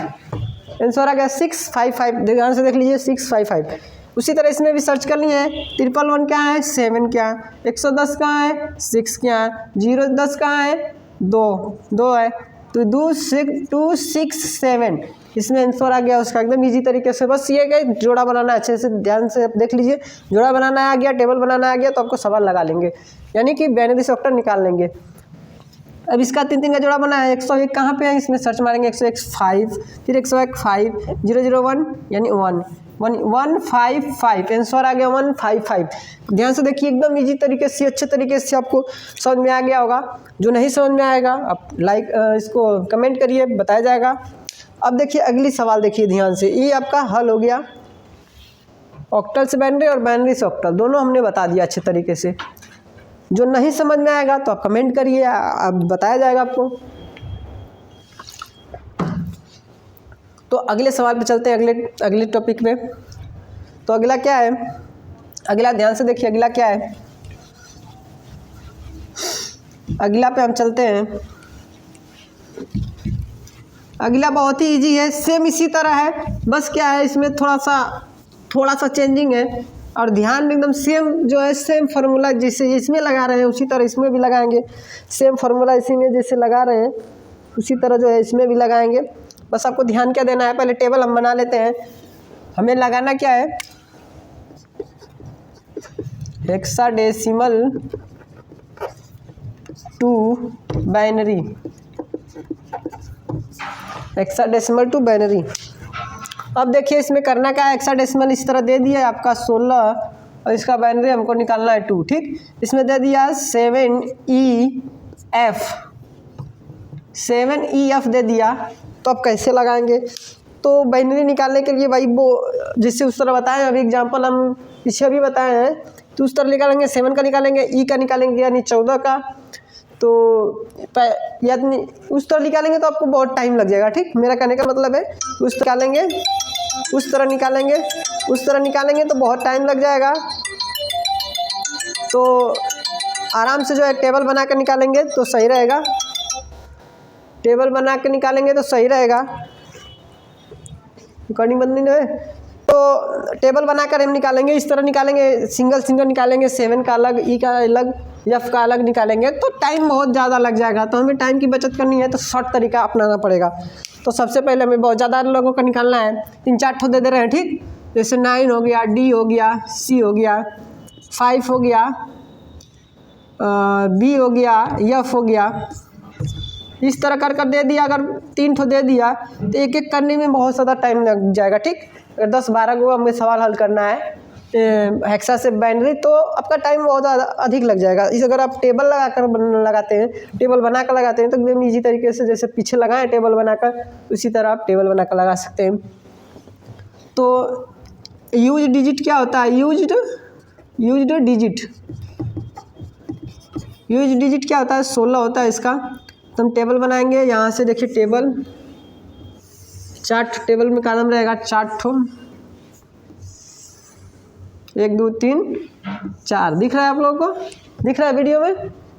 आंसर आ गया 6 5 5। ध्यान से देख लीजिए 6 5 5। उसी तरह इसमें भी सर्च कर लिए हैं। 111 क्या है, 7 क्या है, 110 कहाँ है, 6 क्या है, 0 10 कहाँ है, 2 है, तो 2 6 7, इसमें आंसर आ गया उसका एकदम इजी तरीके से। बस ये कि जोड़ा बनाना अच्छे से ध्यान से देख लीजिए, जोड़ा बनाना आ गया, टेबल बनाना आ गया, तो आपको सवाल लगा लेंगे, यानी कि बाइनरी से ऑक्टल निकाल लेंगे। अब इसका 3 का जोड़ा बना है, 101 कहाँ पे है, इसमें सर्च मारेंगे 101 5, फिर 101 5 0 0 1 यानी 1 1 5 5, आंसर आ गया 1 5 5। ध्यान से देखिए एकदम इजी तरीके से, अच्छे तरीके से आपको समझ में आ गया होगा। जो नहीं समझ में आएगा आप इसको कमेंट करिए, बताया जाएगा। अब देखिए अगली सवाल देखिए ध्यान से, ये आपका हल हो गया ऑक्टल से बाइनरी और बाइनरी से ऑक्टल, दोनों हमने बता दिया अच्छे तरीके से। जो नहीं समझ में आएगा तो आप कमेंट करिए, अब बताया जाएगा आपको। तो अगले सवाल पे चलते हैं, अगले टॉपिक में। तो अगला क्या है, अगला ध्यान से देखिए, अगला क्या है, अगला पे हम चलते हैं। अगला बहुत ही इजी है, सेम इसी तरह है, बस क्या है इसमें थोड़ा सा चेंजिंग है, और ध्यान में एकदम सेम जो है, सेम फार्मूला जैसे इसमें लगा रहे हैं उसी तरह इसमें भी लगाएंगे। सेम फार्मूला इसी में जैसे लगा रहे हैं उसी तरह जो है इसमें भी लगाएंगे। बस आपको ध्यान क्या देना है, पहले टेबल हम बना लेते हैं। हमें लगाना क्या है, hexadecimal to binary, hexadecimal to binary. अब देखिए इसमें करना क्या है, हेक्साडेसिमल इस तरह दे दिया है आपका 16 और इसका बाइनरी हमको निकालना है 2, ठीक। इसमें दे दिया 7EF दे दिया। तो अब कैसे लगाएंगे, तो बाइनरी निकालने के लिए भाई वो जिससे उस तरह बताएं, अभी एग्जांपल हम पीछे भी बताए हैं, तो उस तरह निकालेंगे, 7 का निकालेंगे, ई का निकालेंगे यानी 14 का, तो यानी उस तरह निकालेंगे तो आपको बहुत टाइम लग जाएगा, ठीक। मेरा कहने का मतलब है उस तरह निकालेंगे, उस तरह निकालेंगे, उस तरह निकालेंगे तो बहुत टाइम लग जाएगा। तो आराम से जो है टेबल बना कर निकालेंगे तो सही रहेगा, टेबल बना के निकालेंगे तो सही रहेगा। रिकॉर्डिंग बंद नहीं है, तो टेबल बनाकर हम निकालेंगे, इस तरह निकालेंगे, सिंगल निकालेंगे, 7 का अलग, ई का अलग, एफ का अलग निकालेंगे तो टाइम बहुत ज़्यादा लग जाएगा। तो हमें टाइम की बचत करनी है तो शॉर्ट तरीका अपनाना पड़ेगा। तो सबसे पहले हमें बहुत ज़्यादा लोगों का निकालना है, 3-4 ठो दे रहे हैं, ठीक। जैसे 9 हो गया, डी हो गया, सी हो गया, 5 हो गया, बी हो गया, एफ हो गया, इस तरह कर दे दिया। अगर 3 ठो दे दिया तो एक एक करने में बहुत ज़्यादा टाइम लग जाएगा, ठीक। अगर 10-12 को हमें सवाल हल करना है हेक्सा से बाइनरी तो आपका टाइम बहुत अधिक लग जाएगा। इस अगर आप टेबल लगाते हैं, टेबल बनाकर लगाते हैं तो एकदम ईजी तरीके से, जैसे पीछे लगाएं टेबल बनाकर, उसी तरह आप टेबल बनाकर लगा सकते हैं। तो यूज डिजिट क्या होता है, यूज्ड डिजिट क्या होता है, 16 होता है इसका। तो हम टेबल बनाएंगे, यहाँ से देखिए टेबल 4 टेबल में कॉलम रहेगा, 4 ठो, 1 2 3 4 दिख रहा है आप लोगों को, दिख रहा है वीडियो में,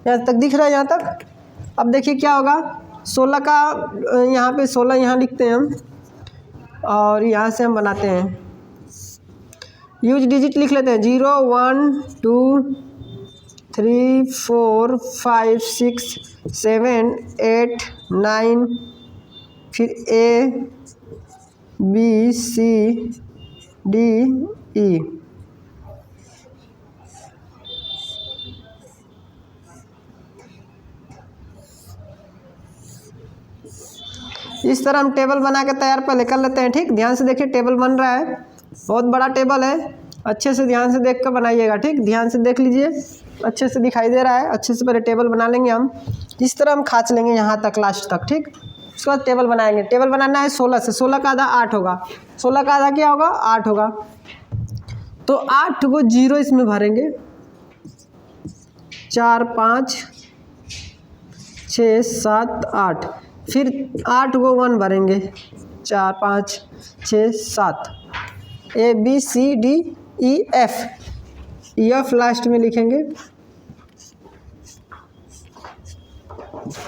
यहाँ तक दिख रहा है यहाँ तक। अब देखिए क्या होगा, 16 का यहाँ पे 16 यहाँ लिखते हैं हम, और यहाँ से हम बनाते हैं यूज डिजिट लिख लेते हैं, 0 1 2 3 4 5 6 7 8 9, फिर A B C D E। इस तरह हम टेबल बना के तैयार पहले कर लेते हैं, ठीक। ध्यान से देखिए टेबल बन रहा है, बहुत बड़ा टेबल है, अच्छे से ध्यान से देख कर बनाइएगा, ठीक। ध्यान से देख लीजिए, अच्छे से दिखाई दे रहा है, अच्छे से पहले टेबल बना लेंगे हम, इस तरह हम खींच लेंगे यहाँ तक लास्ट तक, ठीक। उसके बाद टेबल बनाएंगे, टेबल बनाना है 16 से, 16 का आधा 8 होगा, 16 का आधा क्या होगा 8 होगा, तो 8 को 0 इसमें भरेंगे, 4 5 6 7 8, फिर 8 को 1 भरेंगे, 4 5 6 7, A B C D E F, F last में लिखेंगे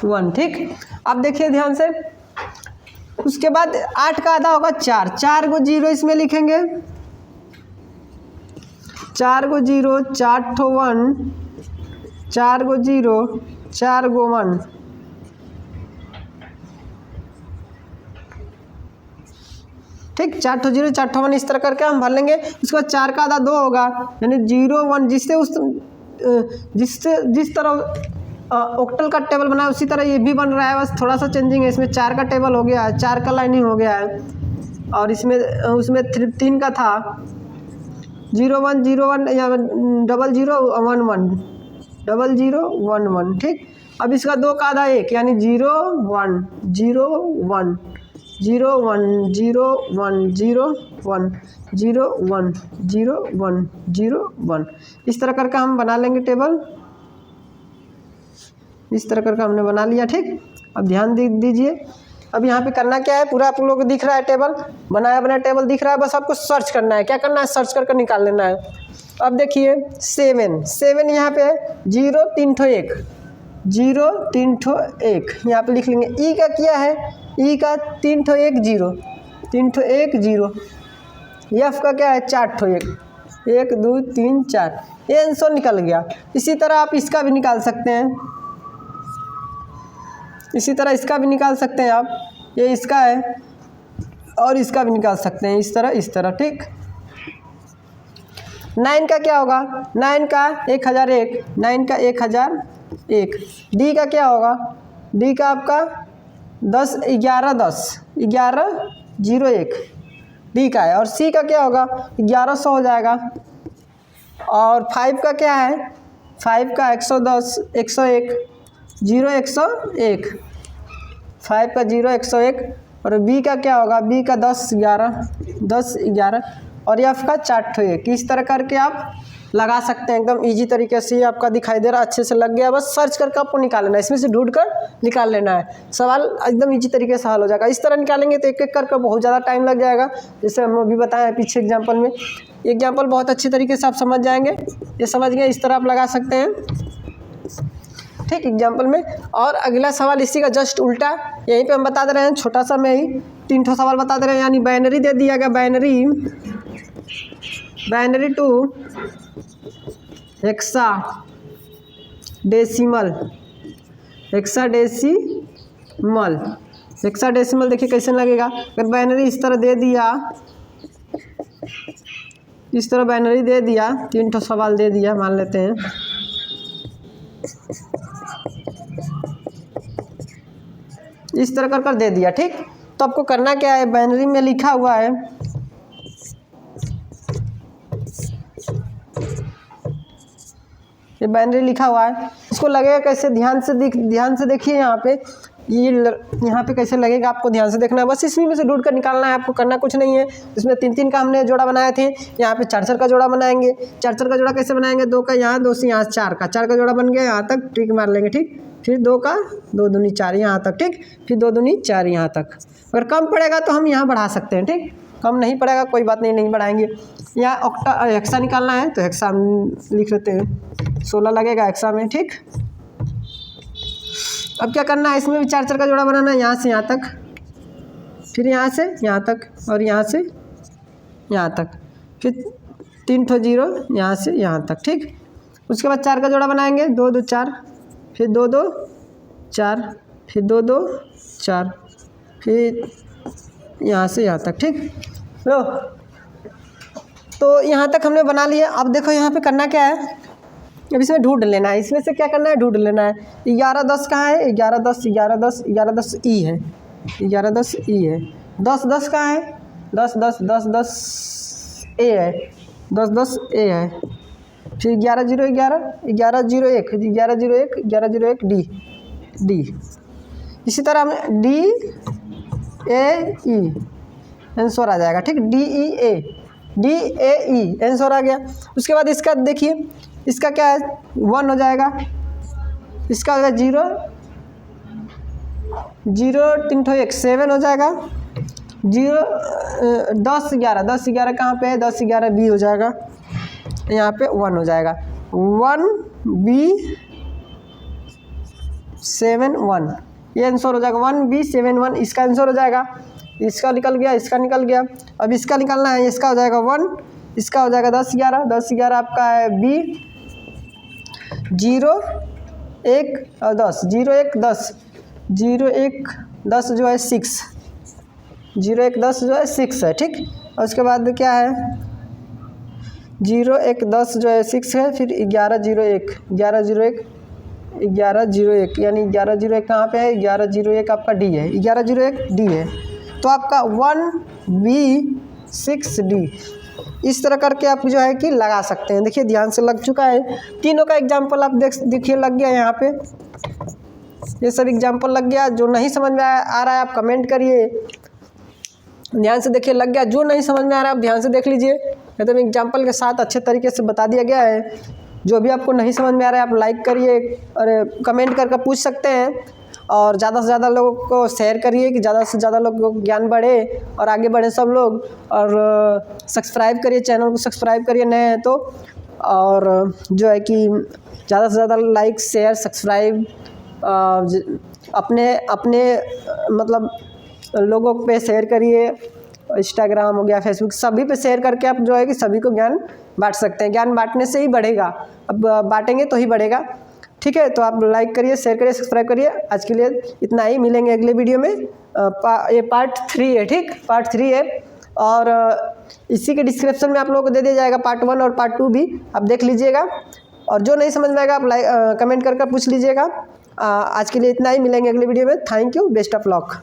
1, ठीक। अब देखिए ध्यान से, उसके बाद 8 का आधा होगा 4, 4 को 0 इसमें लिखेंगे, 4 को 0, 4 ठो 1, 4 को 0, 4 को 1, ठीक। 4 ठो 0, 4 ठो 1 इस तरह करके हम भर लेंगे। उसके बाद 4 का आधा 2 होगा, यानी 0 1, जिस तरह ऑक्टल का टेबल बनाया उसी तरह ये भी बन रहा है, बस थोड़ा सा चेंजिंग है। इसमें 4 का टेबल हो गया है, 4 का लाइनिंग हो गया है, और इसमें उसमें 3 का था, 0 1 0 1 या 0 0 1 1 0 0 1 1, ठीक। अब इसका 2 का आधा 1, यानी 0 1 0 1, 0 1 0 1 0 1 0 1 0 1 0 1। इस तरह करके हम बना लेंगे टेबल। इस तरह करके हमने बना लिया, ठीक। अब ध्यान दीजिए, अब यहाँ पे करना क्या है, पूरा आप लोगों को दिख रहा है टेबल, बनाया बनाया टेबल दिख रहा है, बस आपको सर्च करना है। क्या करना है, सर्च करके निकाल लेना है। अब देखिए 7 यहाँ पे है, 0 3 ठो 1, 0 3 ठो 1 यहाँ पे लिख लेंगे। ई का क्या है, ई का 3 ठो 1 0, 3 ठो 1 0। एफ का क्या है, 4 ठो 1, 1 2 3 4। ये आंसर निकल गया। इसी तरह आप इसका भी निकाल सकते हैं, इसी तरह इसका भी निकाल सकते हैं आप। ये इसका है और इसका भी निकाल सकते हैं, इस तरह, ठीक। 9 का क्या होगा, 9 का 1001, 9 का 1001। डी का क्या होगा, डी का आपका 10 11 10 11 01 डी का है। और सी का क्या होगा, 1100 हो जाएगा। और 5 का क्या है, 5 का 110 101 0 101, 5 का 0 101। और बी का क्या होगा, बी का 10 11 और एफ का 4 ठो 1। इस तरह करके आप लगा सकते हैं, एकदम इजी तरीके से। आपका दिखाई दे रहा, अच्छे से लग गया। बस सर्च करके आपको निकाल लेना है, इसमें से ढूंढ कर निकाल लेना है। सवाल एकदम इजी तरीके से हल हो जाएगा। इस तरह निकालेंगे तो एक एक करके बहुत ज़्यादा टाइम लग जाएगा। जैसे हम अभी बताएं पीछे एग्जाम्पल में, एग्जाम्पल बहुत अच्छी तरीके से आप समझ जाएंगे। ये समझ गए, इस तरह आप लगा सकते हैं, ठीक, एग्जाम्पल में। और अगला सवाल इसी का जस्ट उल्टा, यहीं पे हम बता दे रहे हैं, छोटा सा में ही 3 ठो सवाल बता दे रहे हैं। यानी बाइनरी दे दिया गया, बाइनरी टू हेक्साडेसिमल। हेक्साडेसिमल देखिए कैसे लगेगा। अगर बाइनरी इस तरह दे दिया, इस तरह बाइनरी दे दिया, 3 ठो सवाल दे दिया मान लेते हैं। इस तरह कर दे दिया, ठीक। तो आपको करना क्या है, बाइनरी में लिखा हुआ है, ये बाइनरी लिखा हुआ है, इसको लगेगा कैसे, ध्यान से देखिए। यहाँ पे यहाँ पे कैसे लगेगा आपको ध्यान से देखना है। बस इसी में से ढूंढ कर निकालना है, आपको करना कुछ नहीं है। इसमें 3-3 का हमने जोड़ा बनाए थे, यहाँ पे 4-4 का जोड़ा बनाएंगे। 4-4 का जोड़ा कैसे बनाएंगे, 2 का यहाँ, 2 से यहाँ, 4 का जोड़ा बन गया, यहाँ तक टिक मार लेंगे, ठीक। फिर 2 का 2 दूनी 4 यहाँ तक, ठीक। फिर 2 दूनी 4 यहाँ तक। अगर कम पड़ेगा तो हम यहाँ बढ़ा सकते हैं, ठीक। कम नहीं पड़ेगा कोई बात नहीं बढ़ाएंगे। यहाँ हेक्सा निकालना है तो हेक्सा लिख लेते हैं, 16 लगेगा हेक्सा में, ठीक। अब क्या करना है, इसमें भी 4-4 का जोड़ा बनाना है, यहाँ से यहाँ तक, फिर यहाँ से यहाँ तक, और यहाँ से यहाँ तक, फिर 3 ठो 0 यहाँ से यहाँ तक, ठीक। उसके बाद 4 का जोड़ा बनाएंगे, 2 2 4, फिर 2 2 4, फिर 2 2 4, फिर यहाँ से यहाँ तक, ठीक। लो, तो यहाँ तक हमने बना लिया। अब देखो यहाँ पे करना क्या है, अब इसमें ढूंढ लेना है। इसमें से क्या करना है, ढूंढ लेना है। 11 10 कहाँ है, 11 10 11 10 11 10 ई है, 11 10 ई है। 10 10 कहाँ है, 10 10 10 10 ए है, 10 10 ए है। फिर 11 0 11 11 0 1 11 0 1 11 0 1 डी। इसी तरह हम डी ए ई आंसर आ जाएगा, ठीक। डी ए ई आंसर आ गया। उसके बाद इसका देखिए, इसका क्या है, 1 हो जाएगा। इसका होगा 0 0 3 ठो 1 7 हो जाएगा। 0 10 11 कहाँ पे है, 10 11 बी हो जाएगा, यहाँ पे 1 हो जाएगा। 1 बी 7 1 ये आंसर हो जाएगा। 1 बी 7 1 इसका आंसर हो जाएगा। इसका निकल गया, इसका निकल गया। अब इसका निकालना है, इसका हो जाएगा 1, इसका हो जाएगा 10 11 आपका है बी। 0 1 और 10 0 1 10 0 1 10 जो है 6, 0 1 10 जो है 6 है, ठीक। और उसके बाद क्या है, 0 1 10 जो है 6 है। फिर 11 0 1 11 0 1 11 0 1 यानी 11 0 1 कहाँ पे है, 11 0 1 आपका डी है, 11 0 1 डी है। तो आपका 1 बी 6 डी। इस तरह करके आप जो है कि लगा सकते हैं। देखिए ध्यान से लग चुका है, तीनों का एग्जाम्पल आप देखिए लग गया यहाँ पे, ये सब एग्जाम्पल लग गया। जो नहीं समझ में आ रहा है आप कमेंट करिए, ध्यान से देखिए, लग गया? जो नहीं समझ में आ रहा है आप ध्यान से देख लीजिए, नहीं तो एग्जाम्पल के साथ अच्छे तरीके से बता दिया गया है। जो भी आपको नहीं समझ में आ रहा है आप लाइक करिए और कमेंट करके पूछ सकते हैं, और ज़्यादा से ज़्यादा लोगों को शेयर करिए कि ज़्यादा से ज़्यादा लोगों को ज्ञान बढ़े और आगे बढ़े सब लोग। और सब्सक्राइब करिए, चैनल को सब्सक्राइब करिए नए हैं तो। और जो है कि ज़्यादा से ज़्यादा लाइक शेयर सब्सक्राइब अपने अपने मतलब लोगों पे शेयर करिए। इंस्टाग्राम हो गया, फेसबुक, सभी पे शेयर करके आप जो है कि सभी को ज्ञान बांट सकते हैं। ज्ञान बांटने से ही बढ़ेगा, अब बांटेंगे तो ही बढ़ेगा। ठीक है, तो आप लाइक करिए, शेयर करिए, सब्सक्राइब करिए। आज के लिए इतना ही, मिलेंगे अगले वीडियो में। ये पार्ट 3 है, ठीक, पार्ट 3 है। और इसी के डिस्क्रिप्शन में आप लोगों को दे दिया जाएगा पार्ट 1 और पार्ट 2 भी, आप देख लीजिएगा। और जो नहीं समझ में आएगा आप कमेंट करके पूछ लीजिएगा। आज के लिए इतना ही, मिलेंगे अगले वीडियो में। Thank you, best of luck.